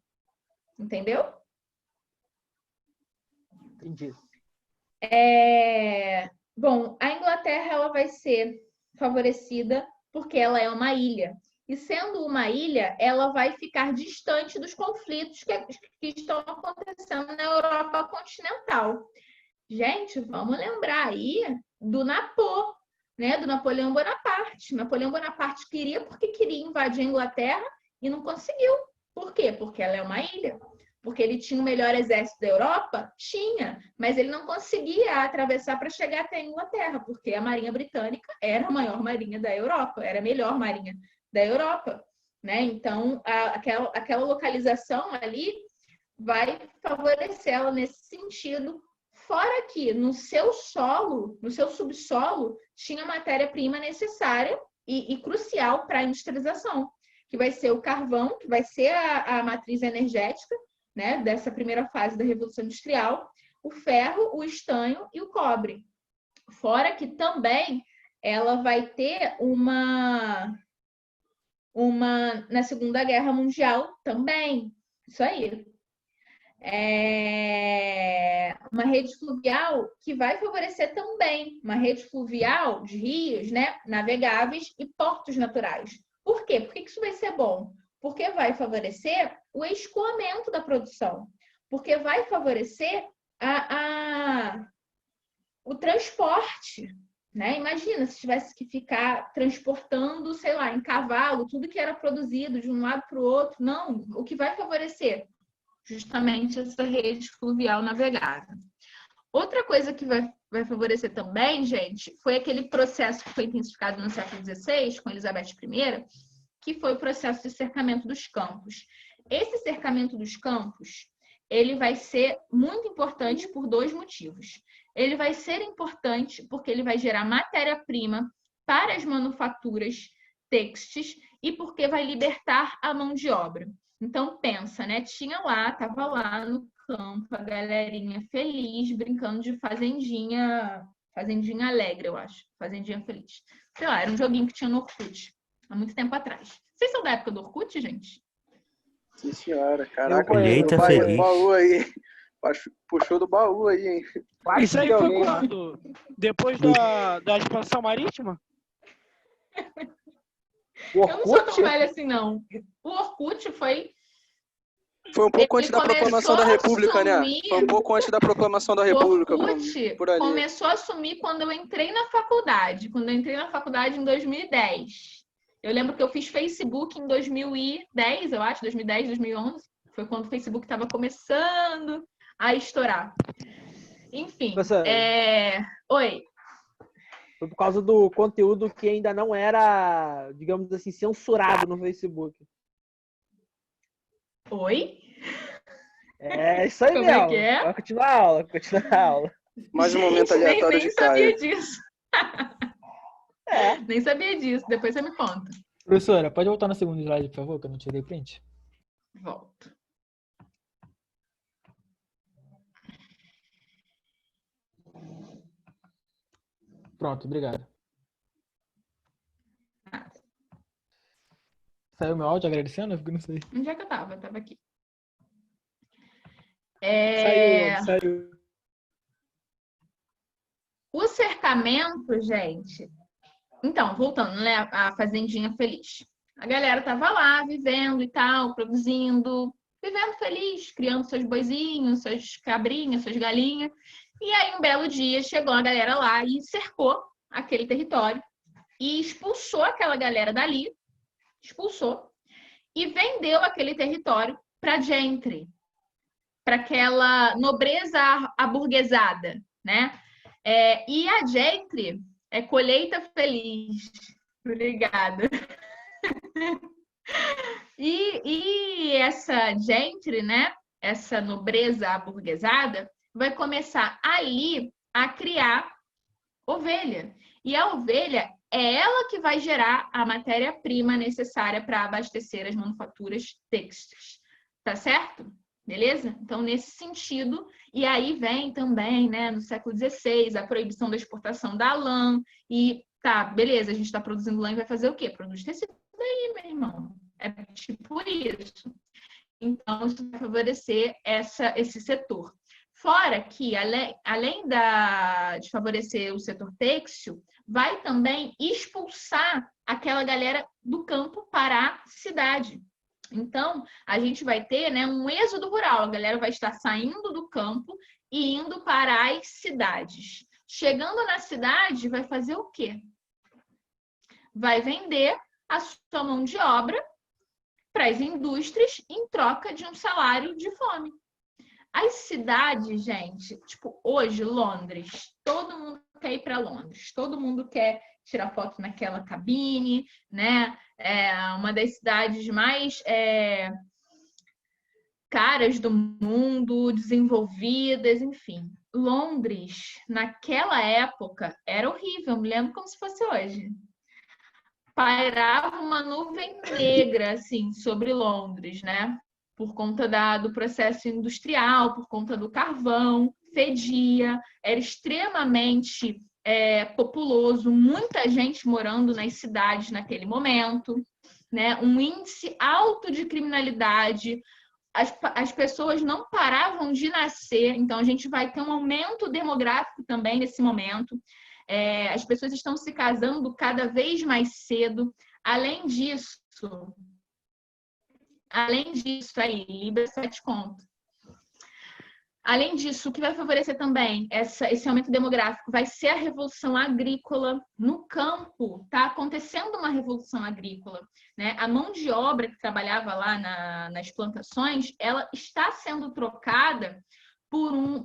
Entendeu? Entendi. Bom, a Inglaterra ela vai ser favorecida porque ela é uma ilha. E sendo uma ilha, ela vai ficar distante dos conflitos que estão acontecendo na Europa continental. Gente, vamos lembrar aí do Napô, né? Do Napoleão Bonaparte. Napoleão Bonaparte queria porque queria invadir a Inglaterra e não conseguiu. Por quê? Porque ela é uma ilha. Porque ele tinha o melhor exército da Europa? Tinha, mas ele não conseguia atravessar para chegar até a Inglaterra, porque a Marinha Britânica era a maior marinha da Europa, era a melhor marinha da Europa, né? Então, aquela localização ali vai favorecê-la nesse sentido, fora que no seu solo, no seu subsolo, tinha matéria-prima necessária e crucial para a industrialização, que vai ser o carvão, que vai ser a matriz energética, né, dessa primeira fase da Revolução Industrial, o ferro, o estanho e o cobre. Fora que também ela vai ter na Segunda Guerra Mundial também. Isso aí. Uma rede fluvial que vai favorecer também. Uma rede fluvial de rios, né, navegáveis e portos naturais. Por quê? Por que isso vai ser bom? Porque vai favorecer o escoamento da produção. Porque vai favorecer o transporte. Né? Imagina se tivesse que ficar transportando, sei lá, em cavalo, tudo que era produzido de um lado para o outro. Não, o que vai favorecer? Justamente essa rede fluvial navegável. Outra coisa que vai favorecer também, gente, foi aquele processo que foi intensificado no século XVI, com Elizabeth I, que foi o processo de cercamento dos campos. Esse cercamento dos campos, ele vai ser muito importante por dois motivos. Ele vai ser importante porque ele vai gerar matéria-prima para as manufaturas têxteis e porque vai libertar a mão de obra. Então, pensa, né? Tava lá no campo, a galerinha feliz, brincando de fazendinha alegre, eu acho. Fazendinha feliz. Sei lá, era um joguinho que tinha no Orkut, há muito tempo atrás. Vocês são da época do Orkut, gente? Sim, senhora. Caraca, Colheita meu pai feliz. falou aí. Puxou do baú aí, hein? Quase Isso aí que foi alguém- quando? Depois da expansão marítima? O Eu não sou tão Orkut? velha assim, não. O Orkut foi. Foi um pouco Ele antes da proclamação da começou a República, né? sumir. Foi um pouco antes da proclamação da O República, Orkut por ali. começou a sumir quando eu entrei na faculdade. Quando eu entrei na faculdade em 2010. Eu lembro que eu fiz Facebook em 2010, eu acho, 2010, 2011. Foi quando o Facebook estava começando a estourar. Enfim. Professor, Oi. foi por causa do conteúdo que ainda não era, digamos assim, censurado no Facebook. Oi? É isso aí Como mesmo. é que é? Vai continuar a aula, continuar a aula. Mais um momento Gente, aleatório nem de sabia Caio. disso. É. Nem sabia disso. Depois você me conta. Professora, pode voltar no segundo slide, por favor, que eu não tirei print. Volto. Pronto, obrigado. Saiu meu áudio agradecendo? Eu não sei. Onde é que eu tava? Eu tava aqui. Saiu. O cercamento, gente. Então, voltando, né? A Fazendinha Feliz. A galera tava lá, vivendo e tal, produzindo, vivendo feliz, criando seus boizinhos, suas cabrinhas, suas galinhas. E aí, um belo dia, chegou a galera lá e cercou aquele território e expulsou aquela galera dali, expulsou, e vendeu aquele território para gentry, para aquela nobreza aburguesada, né? E a gentry é colheita feliz. Obrigada. E essa gentry, né? Essa nobreza aburguesada vai começar ali a criar ovelha. E a ovelha é ela que vai gerar a matéria-prima necessária para abastecer as manufaturas têxteis. Tá certo? Beleza? Então, nesse sentido, e aí vem também, né, no século XVI, a proibição da exportação da lã. E tá, beleza, a gente está produzindo lã e vai fazer o quê? Produz tecido daí, meu irmão. É tipo isso. Então, isso vai favorecer esse setor. Fora que, além de favorecer o setor têxtil, vai também expulsar aquela galera do campo para a cidade. Então, a gente vai ter, né, um êxodo rural. A galera vai estar saindo do campo e indo para as cidades. Chegando na cidade, vai fazer o quê? Vai vender a sua mão de obra para as indústrias em troca de um salário de fome. As cidades, gente, tipo, hoje, Londres, todo mundo quer ir para Londres, todo mundo quer tirar foto naquela cabine, né? É uma das cidades mais caras do mundo, desenvolvidas, enfim. Londres, naquela época, era horrível, me lembro como se fosse hoje. Pairava uma nuvem negra, assim, sobre Londres, né? Por conta do processo industrial, por conta do carvão, fedia, era extremamente populoso, muita gente morando nas cidades naquele momento, né? Um índice alto de criminalidade, as pessoas não paravam de nascer, então a gente vai ter um aumento demográfico também nesse momento. As pessoas estão se casando cada vez mais cedo. Além disso, aí, Libra 7 conto. Além disso, o que vai favorecer também esse aumento demográfico vai ser a revolução agrícola. No campo, está acontecendo uma revolução agrícola, né? A mão de obra que trabalhava lá nas plantações, ela está sendo trocada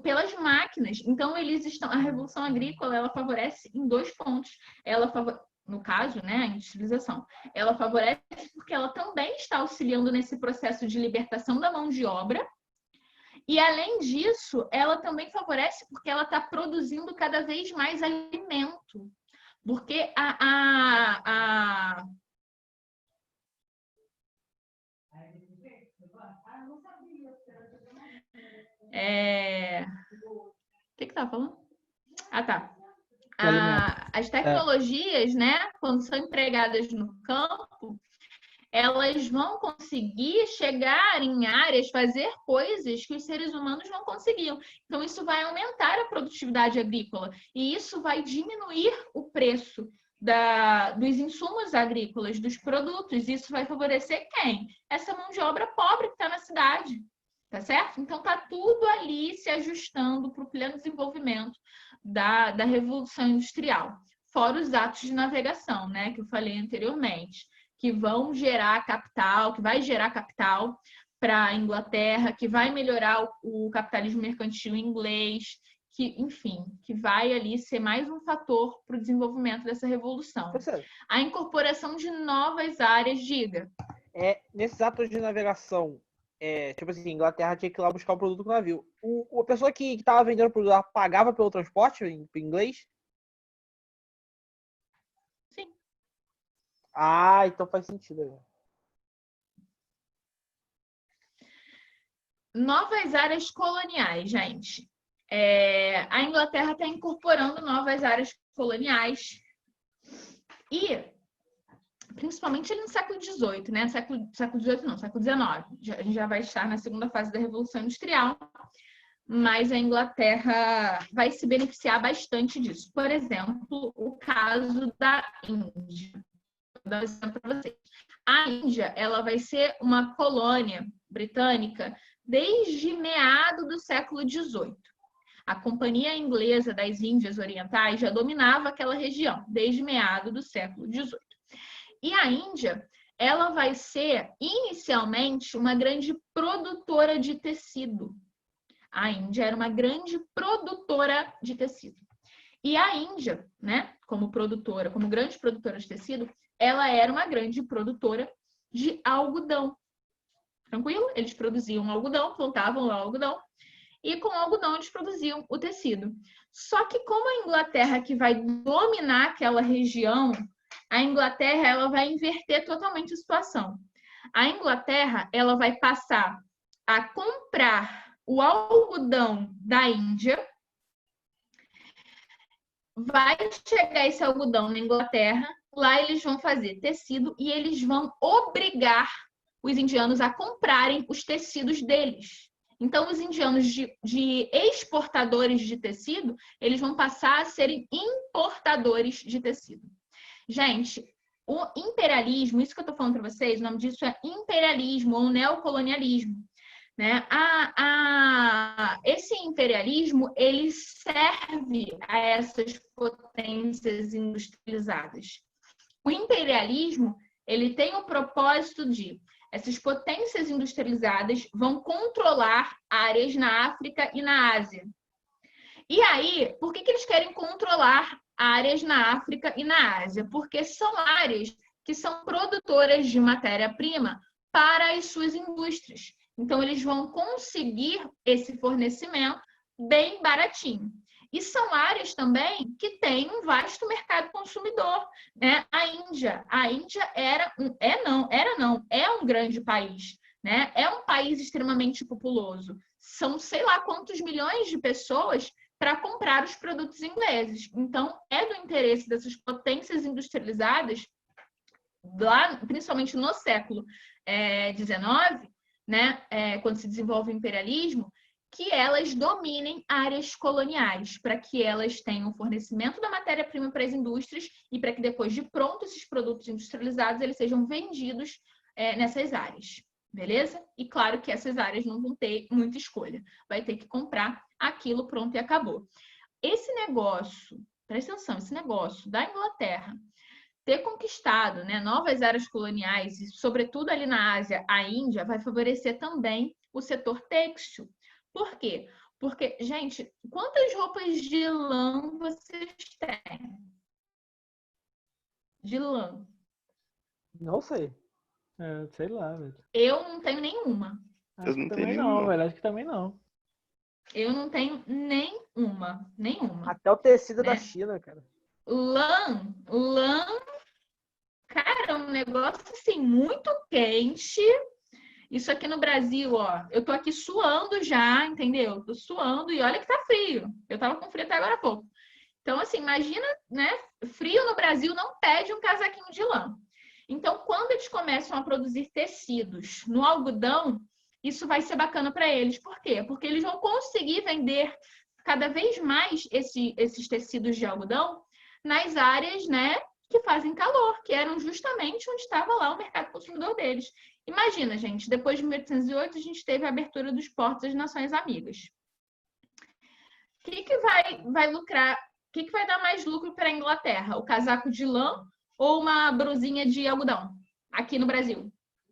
pelas máquinas. Então, a revolução agrícola, ela favorece em 2 pontos. No caso, né, a industrialização, ela favorece porque ela também está auxiliando nesse processo de libertação da mão de obra. E, além disso, ela também favorece porque ela está produzindo cada vez mais alimento. Porque O que estava falando? Ah, tá. As tecnologias, né, quando são empregadas no campo, elas vão conseguir chegar em áreas, fazer coisas que os seres humanos não conseguiam. Então, isso vai aumentar a produtividade agrícola e isso vai diminuir o preço dos insumos agrícolas, dos produtos. Isso vai favorecer quem? Essa mão de obra pobre que está na cidade. Tá certo? Então, tá tudo ali se ajustando para o pleno desenvolvimento da Revolução Industrial. Fora os atos de navegação, né, que eu falei anteriormente, que vão gerar capital, que vai gerar capital para a Inglaterra, que vai melhorar o capitalismo mercantil inglês, que, enfim, que vai ali ser mais um fator para o desenvolvimento dessa revolução. A incorporação de novas áreas, diga. Nesses atos de navegação, tipo assim, a Inglaterra tinha que ir lá buscar o produto no navio. A pessoa que estava vendendo o produto, ela pagava pelo transporte em inglês? Sim. Ah, então faz sentido. Novas áreas coloniais, gente. A Inglaterra está incorporando novas áreas coloniais e principalmente ali no século XVIII, né? Século XVIII não, século XIX. A gente já vai estar na segunda fase da Revolução Industrial, mas a Inglaterra vai se beneficiar bastante disso. Por exemplo, o caso da Índia. Vou dar um exemplo para vocês. A Índia, ela vai ser uma colônia britânica desde meado do século XVIII. A Companhia Inglesa das Índias Orientais já dominava aquela região desde meado do século XVIII. E a Índia, ela vai ser inicialmente uma grande produtora de tecido. A Índia era uma grande produtora de tecido. E a Índia, né, como grande produtora de tecido, ela era uma grande produtora de algodão. Tranquilo? Eles produziam algodão, plantavam lá algodão, e com o algodão eles produziam o tecido. Só que como a Inglaterra que vai dominar aquela região, a Inglaterra ela vai inverter totalmente a situação. A Inglaterra ela vai passar a comprar o algodão da Índia, vai chegar esse algodão na Inglaterra, lá eles vão fazer tecido e eles vão obrigar os indianos a comprarem os tecidos deles. Então, os indianos de exportadores de tecido, eles vão passar a serem importadores de tecido. Gente, o imperialismo, isso que eu estou falando para vocês, o nome disso é imperialismo ou neocolonialismo. Né? Esse imperialismo, ele serve a essas potências industrializadas. O imperialismo, ele tem o propósito de essas potências industrializadas vão controlar áreas na África e na Ásia. E aí, por que eles querem controlar áreas na África e na Ásia? Porque são áreas que são produtoras de matéria-prima para as suas indústrias. Então, eles vão conseguir esse fornecimento bem baratinho. E são áreas também que têm um vasto mercado consumidor, né? A Índia é um grande país, né? É um país extremamente populoso. São sei lá quantos milhões de pessoas para comprar os produtos ingleses. Então, é do interesse dessas potências industrializadas, lá, principalmente no século XIX, né? Quando se desenvolve o imperialismo, que elas dominem áreas coloniais, para que elas tenham fornecimento da matéria-prima para as indústrias e para que depois de pronto esses produtos industrializados eles sejam vendidos nessas áreas, beleza? E claro que essas áreas não vão ter muita escolha, vai ter que comprar aquilo pronto e acabou. Esse negócio, presta atenção, esse negócio da Inglaterra ter conquistado, né, novas áreas coloniais e sobretudo ali na Ásia, a Índia, vai favorecer também o setor têxtil. Por quê? Porque, gente, quantas roupas de lã vocês têm? De lã? Não sei. Sei lá, velho. Eu não tenho nenhuma. Acho que também não, velho. Acho que também não. Eu não tenho nenhuma. Até o tecido né? da China, cara. Lã, cara, é um negócio assim, muito quente. Isso aqui no Brasil, ó, eu tô aqui suando já, entendeu? Tô suando e olha que tá frio. Eu tava com frio até agora há pouco. Então, assim, imagina, né? Frio no Brasil não pede um casaquinho de lã. Então, quando eles começam a produzir tecidos no algodão, isso vai ser bacana para eles. Por quê? Porque eles vão conseguir vender cada vez mais esses tecidos de algodão nas áreas, né, que fazem calor, que eram justamente onde estava lá o mercado consumidor deles. Imagina, gente, depois de 1808, a gente teve a abertura dos portos das Nações Amigas. O que vai lucrar? O que vai dar mais lucro para a Inglaterra? O casaco de lã ou uma brusinha de algodão aqui no Brasil?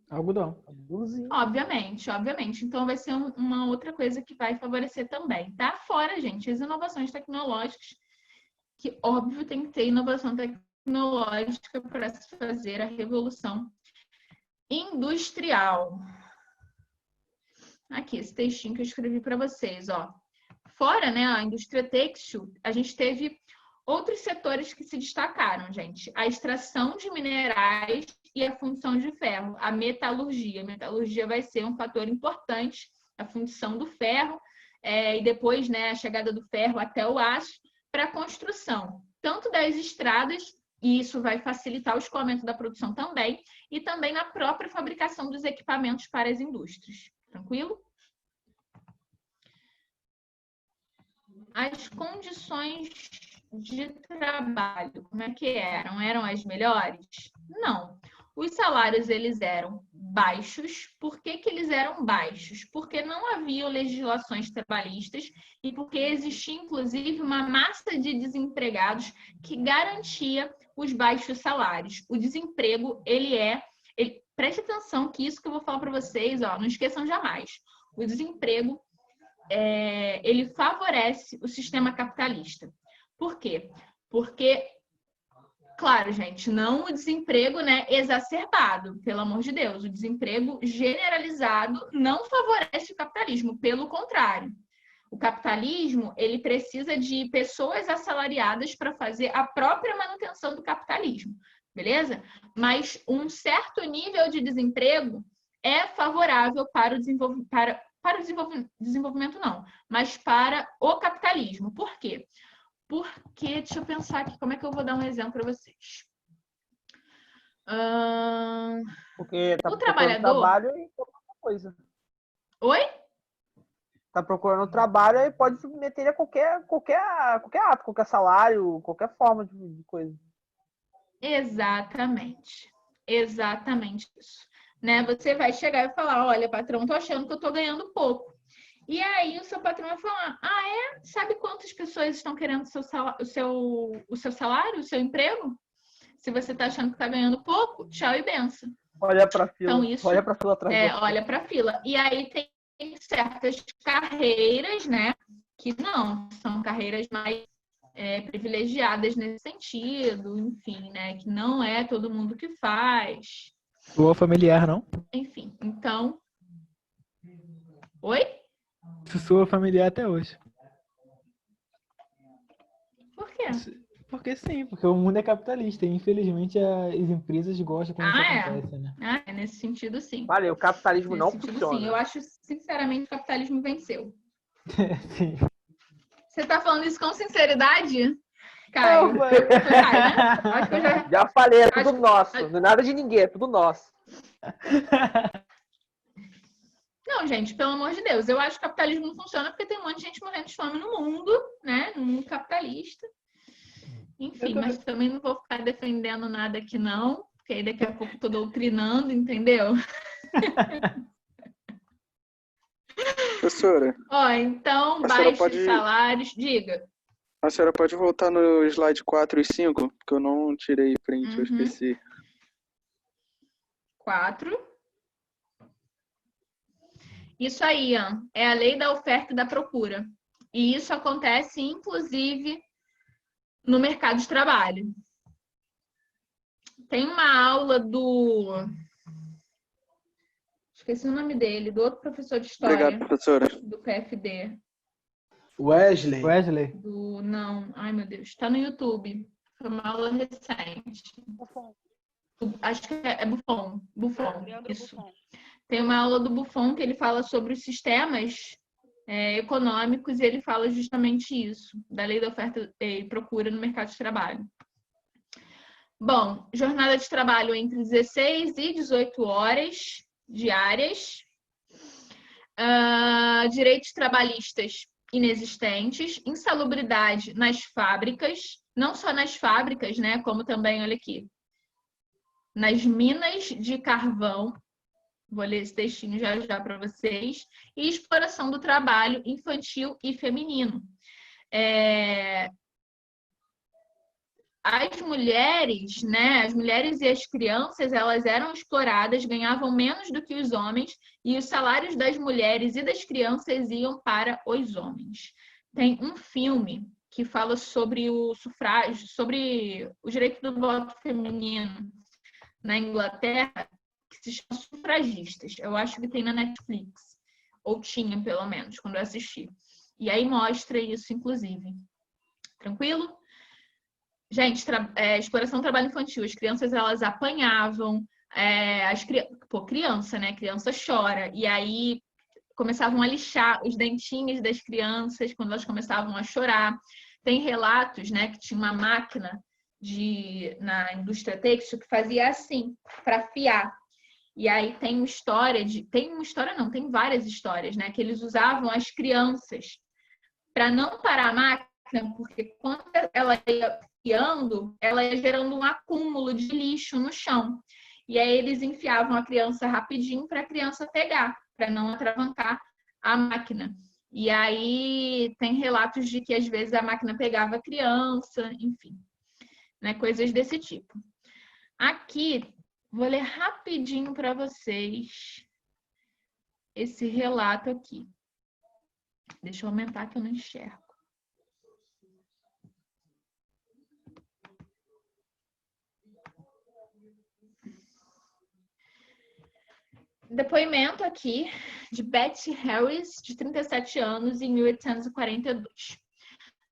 Algodão. Obviamente. Então vai ser uma outra coisa que vai favorecer também, tá? Fora, gente, as inovações tecnológicas, que óbvio tem que ter inovação tecnológica para se fazer a revolução industrial. Aqui, esse textinho que eu escrevi para vocês, ó. Fora, né, a indústria têxtil, a gente teve outros setores que se destacaram, gente. A extração de minerais e a fundição de ferro, a metalurgia. A metalurgia vai ser um fator importante, a fundição do ferro, e depois, né, a chegada do ferro até o aço, para a construção, tanto das estradas, e isso vai facilitar o escoamento da produção também, e também na própria fabricação dos equipamentos para as indústrias. Tranquilo? As condições de trabalho, como é que eram? Eram as melhores? Não. Os salários, eles eram baixos. Por que eles eram baixos? Porque não havia legislações trabalhistas e porque existia, inclusive, uma massa de desempregados que garantia os baixos salários. O desemprego, preste atenção que isso que eu vou falar para vocês, ó, não esqueçam jamais. O desemprego, ele favorece o sistema capitalista. Por quê? Porque, claro, gente, não o desemprego, né, exacerbado, pelo amor de Deus. O desemprego generalizado não favorece o capitalismo, pelo contrário. O capitalismo, ele precisa de pessoas assalariadas para fazer a própria manutenção do capitalismo, beleza? Mas um certo nível de desemprego é favorável para o desenvolvimento não, mas para o capitalismo. Por quê? Porque, deixa eu pensar aqui, como é que eu vou dar um exemplo para vocês? Porque tá O procurando trabalhador... trabalho e qualquer coisa. Oi? Tá procurando trabalho e pode submeter a qualquer ato, qualquer salário, qualquer forma de coisa. Exatamente. Exatamente isso. Né? Você vai chegar e falar, olha, patrão, tô achando que eu tô ganhando pouco. E aí o seu patrão vai falar, sabe quantas pessoas estão querendo o seu salário, o seu emprego? Se você está achando que está ganhando pouco, tchau e benção. Olha para a fila. Então, isso, olha para a fila atrás. Olha para a fila. E aí tem certas carreiras, né? Que não, são carreiras mais privilegiadas nesse sentido, enfim, né? Que não é todo mundo que faz. Sua familiar, não? Enfim, então... Oi? Sua familiar até hoje. Por quê? Porque sim, porque o mundo é capitalista e infelizmente as empresas gostam quando isso acontece, né? Nesse sentido, sim. Vale, o capitalismo Nesse não sentido, funciona. sim. Eu acho, sinceramente, que o capitalismo venceu. Sim. Você tá falando isso com sinceridade? Caio. Caio, né? Acho que eu já falei, é tudo nosso. Não é nada de ninguém, é tudo nosso. Não, gente, pelo amor de Deus. Eu acho que o capitalismo não funciona porque tem um monte de gente morrendo de fome no mundo, né? No mundo capitalista. Enfim, mas também não vou ficar defendendo nada aqui, não. Porque aí daqui a pouco tô doutrinando, entendeu? Professora. Então, baixos salários. Diga. A senhora pode voltar no slide 4 e 5, porque eu não tirei print, eu esqueci. 4. Isso aí, ó, é a lei da oferta e da procura. E isso acontece, inclusive, no mercado de trabalho. Tem uma aula do... Esqueci o nome dele, do outro professor de história. Obrigado, professora. Do PFD. Wesley. Não, ai meu Deus, tá no YouTube. Foi uma aula recente. Acho que é Buffon. Isso. Tem uma aula do Buffon que ele fala sobre os sistemas econômicos e ele fala justamente isso, da lei da oferta e procura no mercado de trabalho. Bom, jornada de trabalho entre 16 e 18 horas diárias. Direitos trabalhistas inexistentes. Insalubridade nas fábricas. Não só nas fábricas, né? Como também, olha aqui, nas minas de carvão. Vou ler esse textinho já para vocês. E exploração do trabalho infantil e feminino. As mulheres, né? As mulheres e as crianças, elas eram exploradas, ganhavam menos do que os homens, e os salários das mulheres e das crianças iam para os homens. Tem um filme que fala sobre o sufrágio, sobre o direito do voto feminino na Inglaterra, que se chama Sufragistas. Eu acho que tem na Netflix, ou tinha pelo menos, quando eu assisti. E aí mostra isso, inclusive. Tranquilo? Gente, exploração do trabalho infantil. As crianças, elas apanhavam. Criança, né? Criança chora. E aí começavam a lixar os dentinhos das crianças quando elas começavam a chorar. Tem relatos, né? Que tinha uma máquina na indústria têxtil que fazia assim, para afiar. E aí tem várias histórias, né? Que eles usavam as crianças para não parar a máquina, porque quando ela ia afiando, ela ia gerando um acúmulo de lixo no chão. E aí eles enfiavam a criança rapidinho para a criança pegar, para não atravancar a máquina. E aí tem relatos de que às vezes a máquina pegava a criança, enfim, né? Coisas desse tipo. Aqui, vou ler rapidinho para vocês esse relato aqui. Deixa eu aumentar que eu não enxergo. Depoimento aqui de Betty Harris, de 37 anos, em 1842.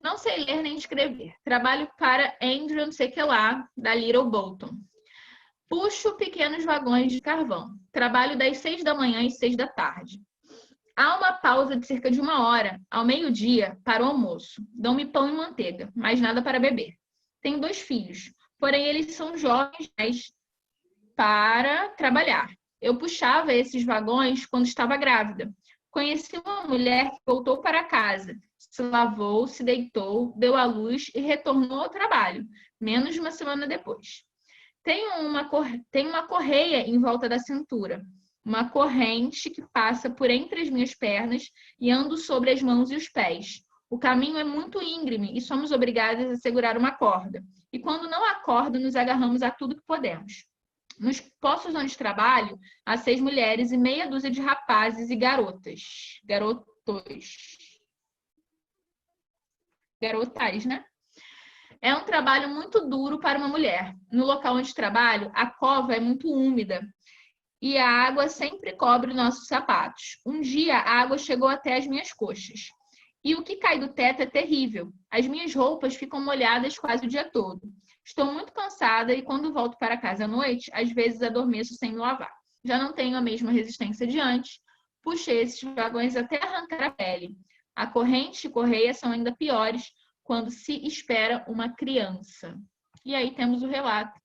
Não sei ler nem escrever. Trabalho para Andrew não sei que lá, da Little Bolton. Puxo pequenos vagões de carvão. Trabalho das 6 da manhã às 6 da tarde. Há uma pausa de cerca de 1 hora, ao meio-dia, para o almoço. Dão-me pão e manteiga, mas nada para beber. Tenho 2 filhos, porém eles são jovens para trabalhar. Eu puxava esses vagões quando estava grávida. Conheci uma mulher que voltou para casa, se lavou, se deitou, deu à luz e retornou ao trabalho, menos de 1 semana depois. Tenho uma correia em volta da cintura, uma corrente que passa por entre as minhas pernas e ando sobre as mãos e os pés. O caminho é muito íngreme e somos obrigadas a segurar uma corda. E quando não há corda, nos agarramos a tudo que podemos. Nos postos onde trabalho, há 6 mulheres e meia dúzia de rapazes e garotas. Garotais, né? É um trabalho muito duro para uma mulher. No local onde trabalho, a cova é muito úmida e a água sempre cobre nossos sapatos. Um dia, a água chegou até as minhas coxas. E o que cai do teto é terrível. As minhas roupas ficam molhadas quase o dia todo. Estou muito cansada e quando volto para casa à noite, às vezes adormeço sem me lavar. Já não tenho a mesma resistência de antes. Puxei esses vagões até arrancar a pele. A corrente e correia são ainda piores quando se espera uma criança. E aí temos o relato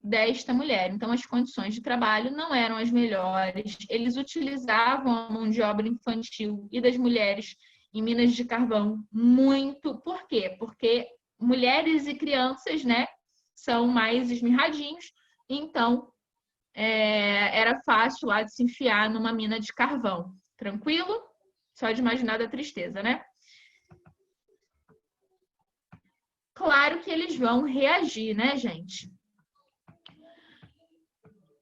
desta mulher. Então, as condições de trabalho não eram as melhores. Eles utilizavam a mão de obra infantil e das mulheres em minas de carvão muito. Por quê? Porque mulheres e crianças, né, são mais esmirradinhos, então era fácil lá de se enfiar numa mina de carvão. Tranquilo? Só de imaginar da tristeza, né? Claro que eles vão reagir, né, gente?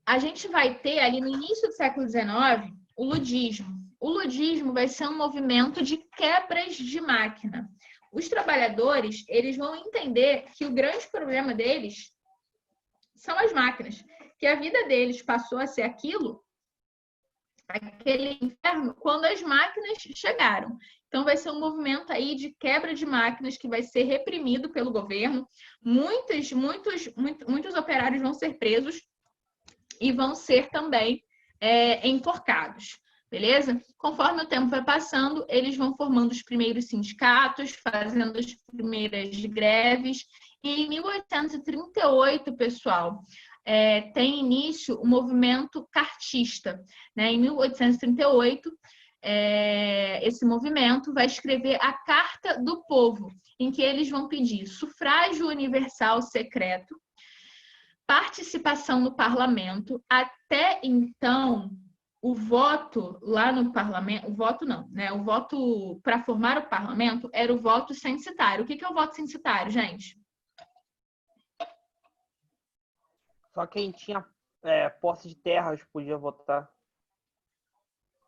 A gente vai ter ali no início do século XIX o ludismo. O ludismo vai ser um movimento de quebras de máquina. Os trabalhadores, eles vão entender que o grande problema deles são as máquinas, que a vida deles passou a ser aquele inferno, quando as máquinas chegaram. Então, vai ser um movimento aí de quebra de máquinas que vai ser reprimido pelo governo. Muitos operários vão ser presos e vão ser também enforcados. beleza? Conforme o tempo vai passando, eles vão formando os primeiros sindicatos, fazendo as primeiras greves. E em 1838, pessoal, tem início o movimento cartista, né? Em 1838, esse movimento vai escrever a Carta do Povo, em que eles vão pedir sufrágio universal secreto, participação no parlamento. Até então, o voto lá no parlamento, o voto para formar o parlamento era o voto censitário. O que é o voto censitário, gente? Só quem tinha posse de terras podia votar.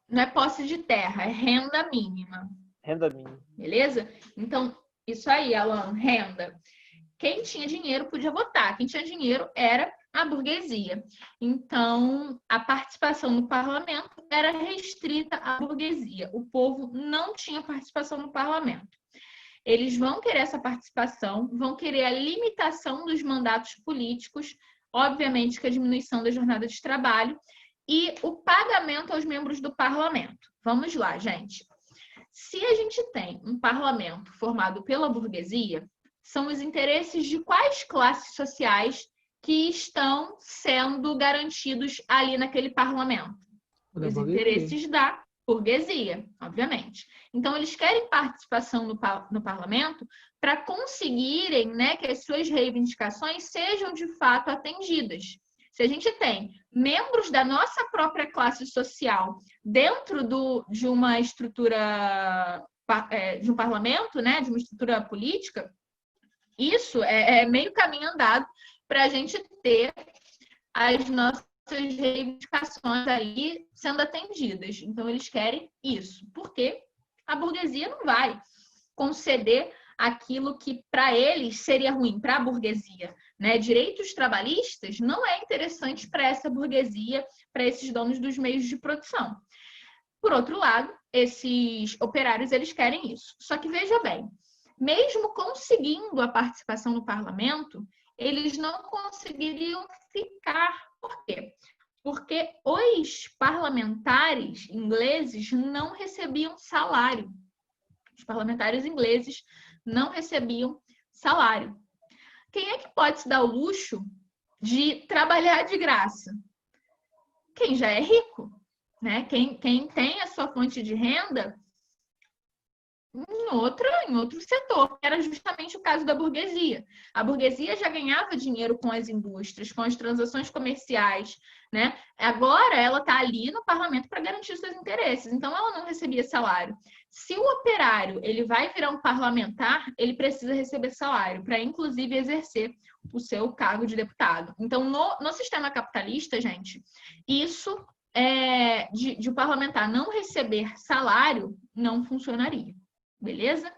Não é posse de terra, é renda mínima. Renda mínima. Beleza? Então, isso aí, Alan, renda. Quem tinha dinheiro podia votar. Quem tinha dinheiro era a burguesia. Então, a participação no parlamento era restrita à burguesia. O povo não tinha participação no parlamento. Eles vão querer essa participação, vão querer a limitação dos mandatos políticos, obviamente que a diminuição da jornada de trabalho e o pagamento aos membros do parlamento. Vamos lá, gente. Se a gente tem um parlamento formado pela burguesia, são os interesses de quais classes sociais que estão sendo garantidos ali naquele parlamento? Os interesses da burguesia, obviamente. Então, eles querem participação no parlamento para conseguirem, né, que as suas reivindicações sejam de fato atendidas. Se a gente tem membros da nossa própria classe social dentro de uma estrutura, de um parlamento, né, de uma estrutura política, isso é meio caminho andado para a gente ter as nossas reivindicações ali sendo atendidas. Então, eles querem isso, porque a burguesia não vai conceder aquilo que para eles seria ruim, para a burguesia, né? Direitos trabalhistas não é interessante para essa burguesia, para esses donos dos meios de produção. Por outro lado, esses operários, eles querem isso. Só que veja bem, mesmo conseguindo a participação no parlamento, eles não conseguiriam ficar. Por quê? Porque os parlamentares ingleses não recebiam salário. Os parlamentares ingleses não recebiam salário. Quem é que pode se dar o luxo de trabalhar de graça? Quem já é rico, né? Quem tem a sua fonte de renda em outro setor, que era justamente o caso da burguesia. A burguesia já ganhava dinheiro com as indústrias, com as transações comerciais, né? Agora ela está ali no parlamento para garantir os seus interesses, então ela não recebia salário. Se o operário ele vai virar um parlamentar, ele precisa receber salário para, inclusive, exercer o seu cargo de deputado. Então, no sistema capitalista, gente, isso de o parlamentar não receber salário não funcionaria. Beleza?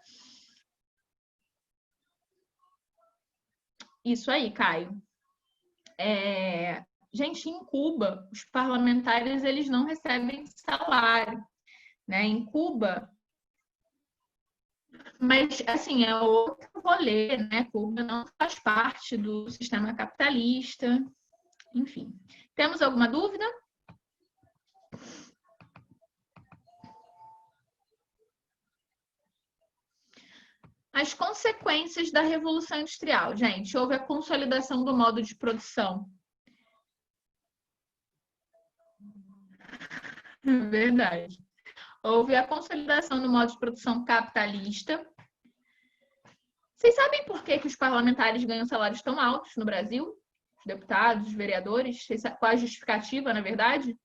Isso aí, Caio. Gente, em Cuba, os parlamentares eles não recebem salário, né? Em Cuba, mas assim, é outro rolê, né? Cuba não faz parte do sistema capitalista. Enfim. Temos alguma dúvida? As consequências da Revolução Industrial. Gente, houve a consolidação do modo de produção. Verdade. Houve a consolidação do modo de produção capitalista. Vocês sabem por que os parlamentares ganham salários tão altos no Brasil? Os deputados, os vereadores? Qual a justificativa, na verdade,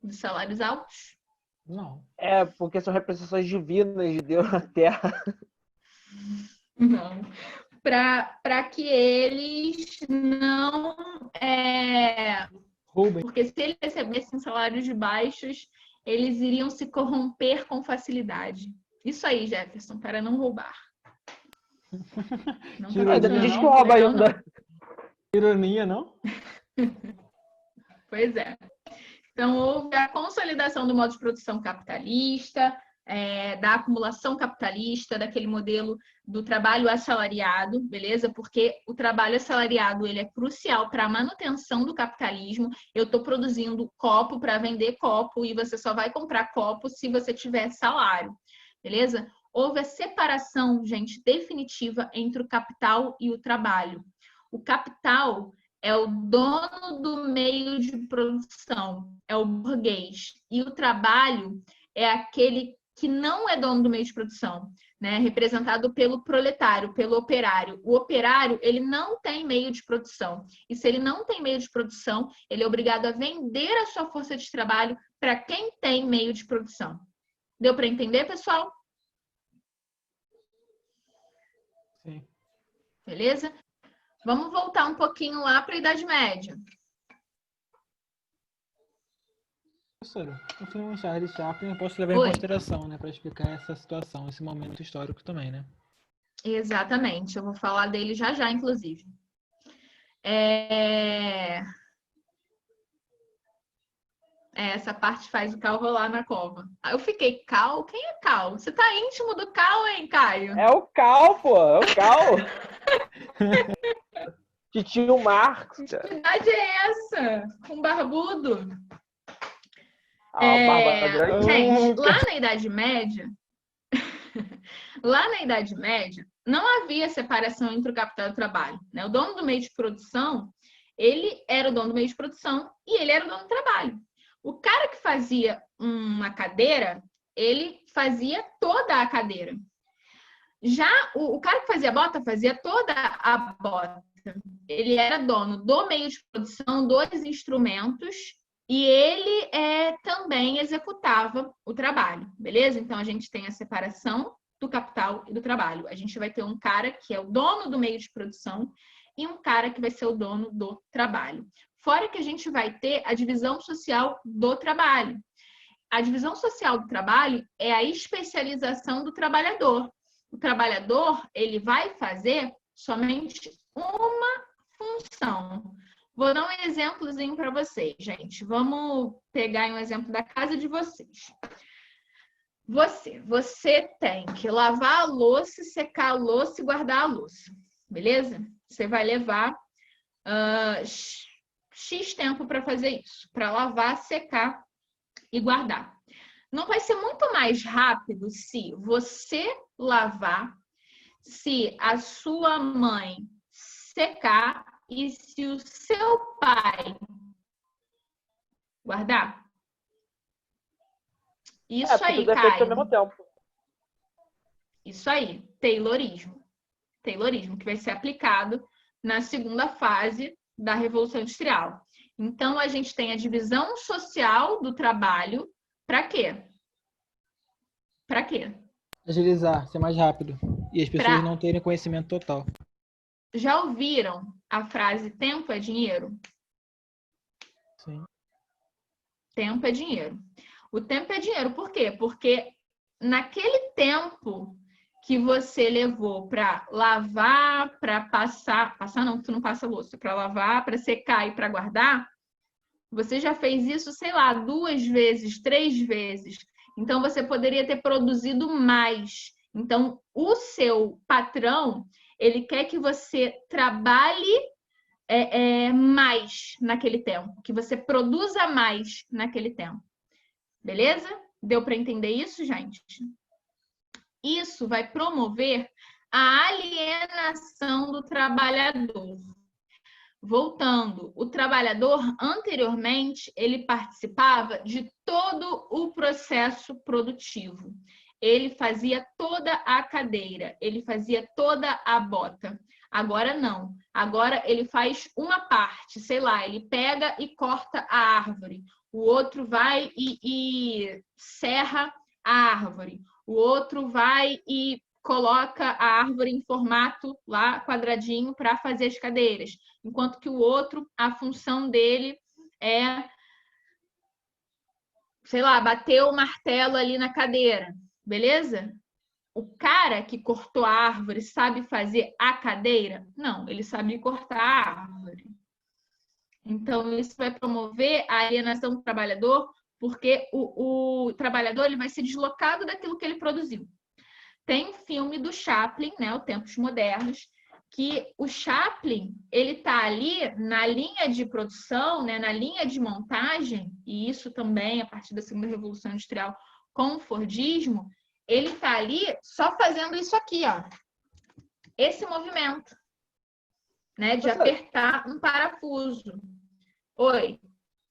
dos salários altos? Não. Porque são representações divinas de Deus na Terra. Não. Para que eles não... Roubem. Porque se eles recebessem salários baixos, eles iriam se corromper com facilidade. Isso aí, Jefferson, para não roubar. Não tá Ainda tem gente que rouba ainda. Ironia, não? Pois é. Então, houve a consolidação do modo de produção capitalista, da acumulação capitalista, daquele modelo do trabalho assalariado, beleza? Porque o trabalho assalariado ele é crucial para a manutenção do capitalismo. Eu estou produzindo copo para vender copo e você só vai comprar copo se você tiver salário, beleza? Houve a separação, gente, definitiva entre o capital e o trabalho. O capital é o dono do meio de produção, é o burguês. E o trabalho é aquele que não é dono do meio de produção, né? Representado pelo proletário, pelo operário. O operário, ele não tem meio de produção. E se ele não tem meio de produção, ele é obrigado a vender a sua força de trabalho para quem tem meio de produção. Deu para entender, pessoal? Sim. Beleza? Vamos voltar um pouquinho lá para a Idade Média. Professora, o filme Charlie Chaplin eu posso levar Oi. em consideração, né, para explicar essa situação, esse momento histórico também, né? Exatamente, eu vou falar dele já já, inclusive. Essa parte faz o Cal rolar na cova. Aí eu fiquei, Cal? Quem é Cal? Você tá íntimo do Cal, hein, Caio? É o Cal, pô. É o Cal. Titio Marcos. Que idade é essa? Com barbudo? Barba grande. Gente, lá na Idade Média, não havia separação entre o capital e o trabalho, né? O dono do meio de produção, ele era o dono do meio de produção e ele era o dono do trabalho. O cara que fazia uma cadeira, ele fazia toda a cadeira. Já o cara que fazia toda a bota. Ele era dono do meio de produção, dos instrumentos, e ele também executava o trabalho, beleza? Então, a gente tem a separação do capital e do trabalho. A gente vai ter um cara que é o dono do meio de produção e um cara que vai ser o dono do trabalho. Fora que a gente vai ter a divisão social do trabalho. A divisão social do trabalho é a especialização do trabalhador. O trabalhador, ele vai fazer somente uma função. Vou dar um exemplozinho para vocês, gente. Vamos pegar um exemplo da casa de vocês. Você tem que lavar a louça, secar a louça e guardar a louça, beleza? Você vai levar X tempo para fazer isso, para lavar, secar e guardar. Não vai ser muito mais rápido se você lavar, se a sua mãe secar e se o seu pai guardar? Isso aí, tudo é feito ao Caio. mesmo tempo. Isso aí, Taylorismo. Taylorismo, que vai ser aplicado na segunda fase da Revolução Industrial. Então, a gente tem a divisão social do trabalho. Para quê? Para quê? Agilizar, ser mais rápido. E as pessoas não terem conhecimento total. Já ouviram a frase tempo é dinheiro? Sim. Tempo é dinheiro. O tempo é dinheiro, por quê? Porque naquele tempo que você levou para lavar, para passar não, tu não passa louça, para lavar, para secar e para guardar, você já fez isso, sei lá, 2 vezes, 3 vezes. Então, você poderia ter produzido mais. Então, o seu patrão, ele quer que você trabalhe mais naquele tempo, que você produza mais naquele tempo. Beleza? Deu para entender isso, gente? Isso vai promover a alienação do trabalhador. Voltando, o trabalhador, anteriormente, ele participava de todo o processo produtivo. Ele fazia toda a cadeira, ele fazia toda a bota. Agora não. Agora ele faz uma parte, sei lá, ele pega e corta a árvore. O outro vai e serra a árvore. O outro vai e coloca a árvore em formato lá quadradinho para fazer as cadeiras. Enquanto que o outro, a função dele é, sei lá, bater o martelo ali na cadeira. Beleza? O cara que cortou a árvore sabe fazer a cadeira? Não, ele sabe cortar a árvore. Então, isso vai promover a alienação do trabalhador porque o trabalhador ele vai ser deslocado daquilo que ele produziu. Tem um filme do Chaplin, né, o Tempos Modernos, que o Chaplin ele está ali na linha de produção, né, na linha de montagem, e isso também a partir da segunda Revolução Industrial com o Fordismo, ele está ali só fazendo isso aqui, ó, esse movimento, né, de apertar um parafuso. Oi.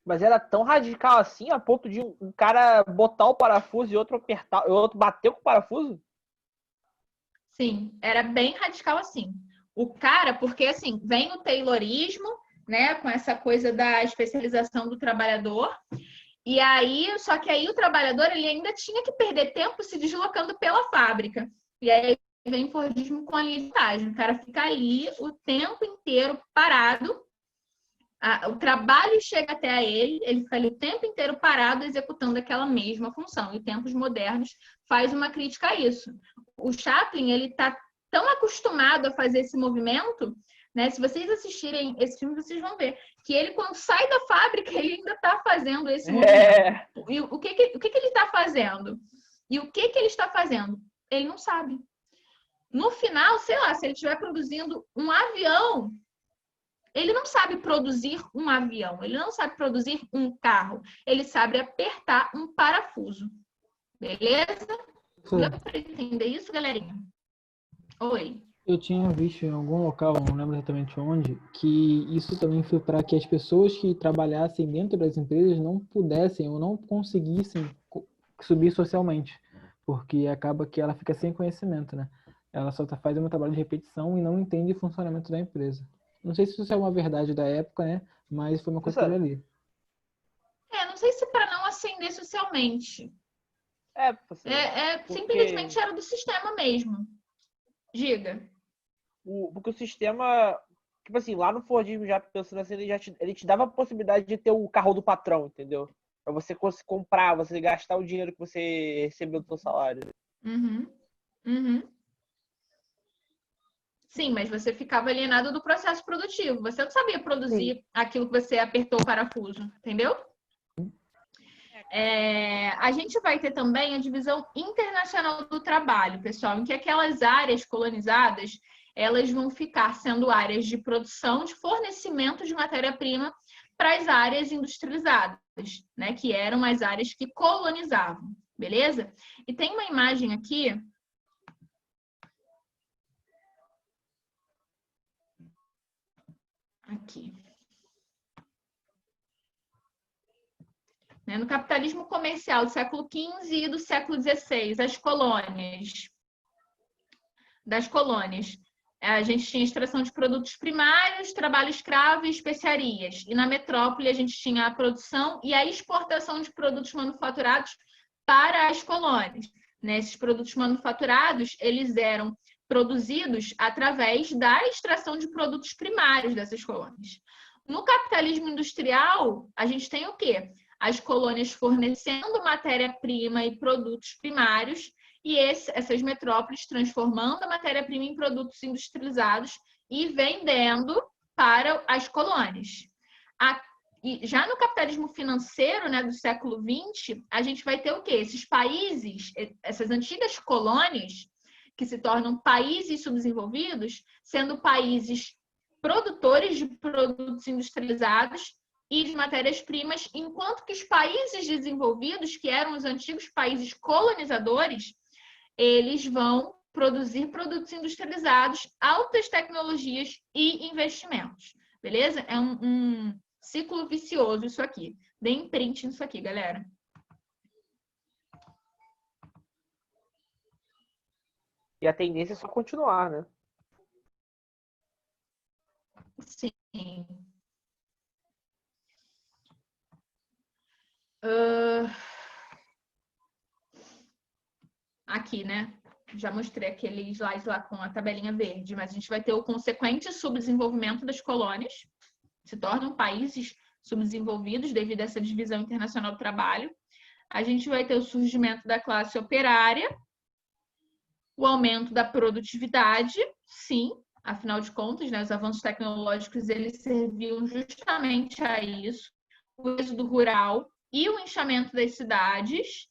Mas era tão radical assim, a ponto de um cara botar o parafuso e outro apertar, e outro bater com o parafuso? Sim, era bem radical assim. O cara, porque assim, vem o Taylorismo, né, com essa coisa da especialização do trabalhador, e aí, só que aí o trabalhador ele ainda tinha que perder tempo se deslocando pela fábrica. E aí vem o Fordismo com a linha de montagem. O cara fica ali o tempo inteiro parado, o trabalho chega até a ele, ele fica ali o tempo inteiro parado executando aquela mesma função. E Tempos Modernos faz uma crítica a isso. O Chaplin, ele está tão acostumado a fazer esse movimento, né? Se vocês assistirem esse filme, vocês vão ver que ele, quando sai da fábrica, ele ainda está fazendo esse movimento. E o que ele está fazendo? E o que ele está fazendo? Ele não sabe. No final, sei lá, se ele estiver produzindo um avião, ele não sabe produzir um avião, ele não sabe produzir um carro, ele sabe apertar um parafuso. Beleza? Deu para entender isso, galerinha? Oi. Eu tinha visto em algum local, não lembro exatamente onde, que isso também foi para que as pessoas que trabalhassem dentro das empresas não pudessem ou não conseguissem subir socialmente, porque acaba que ela fica sem conhecimento, né? Ela só tá fazendo um trabalho de repetição e não entende o funcionamento da empresa. Não sei se isso é uma verdade da época, né? Mas foi uma coisa que eu li. Não sei se para não ascender socialmente. Simplesmente era do sistema mesmo. Diga. Porque o sistema, tipo assim, lá no Fordismo, já pensando assim, ele te dava a possibilidade de ter o carro do patrão, entendeu? Pra você comprar, você gastar o dinheiro que você recebeu do seu salário. Sim, mas você ficava alienado do processo produtivo. Você não sabia produzir aquilo que você apertou o parafuso, entendeu? A gente vai ter também a divisão internacional do trabalho, pessoal, em que aquelas áreas colonizadas, elas vão ficar sendo áreas de produção, de fornecimento de matéria-prima para as áreas industrializadas, né, que eram as áreas que colonizavam, beleza? E tem uma imagem aqui. Aqui. No capitalismo comercial do século XV e do século XVI, as colônias. Das colônias, a gente tinha extração de produtos primários, trabalho escravo e especiarias. E na metrópole a gente tinha a produção e a exportação de produtos manufaturados para as colônias. Esses produtos manufaturados, eles eram produzidos através da extração de produtos primários dessas colônias. No capitalismo industrial, a gente tem o quê? As colônias fornecendo matéria-prima e produtos primários e essas metrópoles transformando a matéria-prima em produtos industrializados e vendendo para as colônias. E já no capitalismo financeiro, né, do século XX, a gente vai ter o quê? Esses países, essas antigas colônias, que se tornam países subdesenvolvidos, sendo países produtores de produtos industrializados e de matérias-primas, enquanto que os países desenvolvidos, que eram os antigos países colonizadores, eles vão produzir produtos industrializados, altas tecnologias e investimentos. Beleza? É um ciclo vicioso isso aqui. Deem print nisso aqui, galera. E a tendência é só continuar, né? Sim. Aqui, né? Já mostrei aquele slide lá com a tabelinha verde, mas a gente vai ter o consequente subdesenvolvimento das colônias, se tornam países subdesenvolvidos devido a essa divisão internacional do trabalho. A gente vai ter o surgimento da classe operária, o aumento da produtividade, sim, afinal de contas, né, os avanços tecnológicos eles serviam justamente a isso, o êxodo rural, e o inchamento das cidades,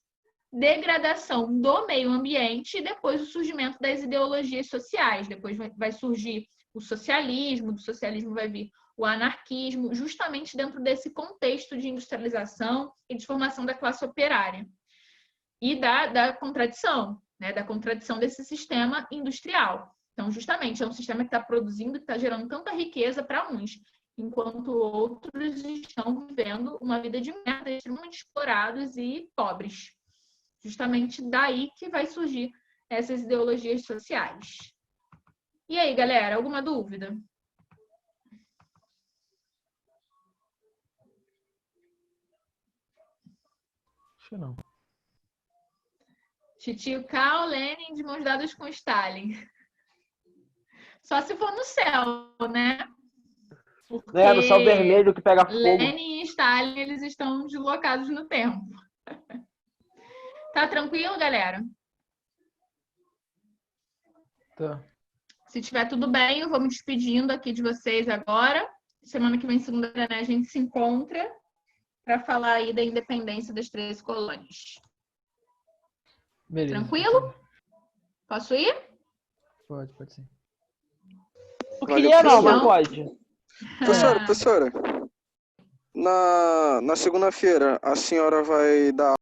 degradação do meio ambiente e depois o surgimento das ideologias sociais. Depois vai surgir o socialismo, do socialismo vai vir o anarquismo, justamente dentro desse contexto de industrialização e de formação da classe operária. E da contradição, né? Da contradição desse sistema industrial. Então, justamente, é um sistema que está produzindo, que está gerando tanta riqueza para uns, enquanto outros estão vivendo uma vida de merda, extremamente explorados e pobres. Justamente daí que vai surgir essas ideologias sociais. E aí, galera, alguma dúvida? Acho que não. Titio Karl, Lenin de mãos dadas com Stalin. Só se for no céu, né? Porque Né? No céu vermelho que pega fogo. Lenin e Stalin, eles estão deslocados no tempo. Tá tranquilo, galera? Tá. Se tiver tudo bem, eu vou me despedindo aqui de vocês agora. Semana que vem, segunda-feira, né, a gente se encontra para falar aí da independência das 13 colônias. Beleza. Tranquilo? Posso ir? Pode sim. Não Valeu, queria não, mas professor. pode. Professora, na segunda-feira a senhora vai dar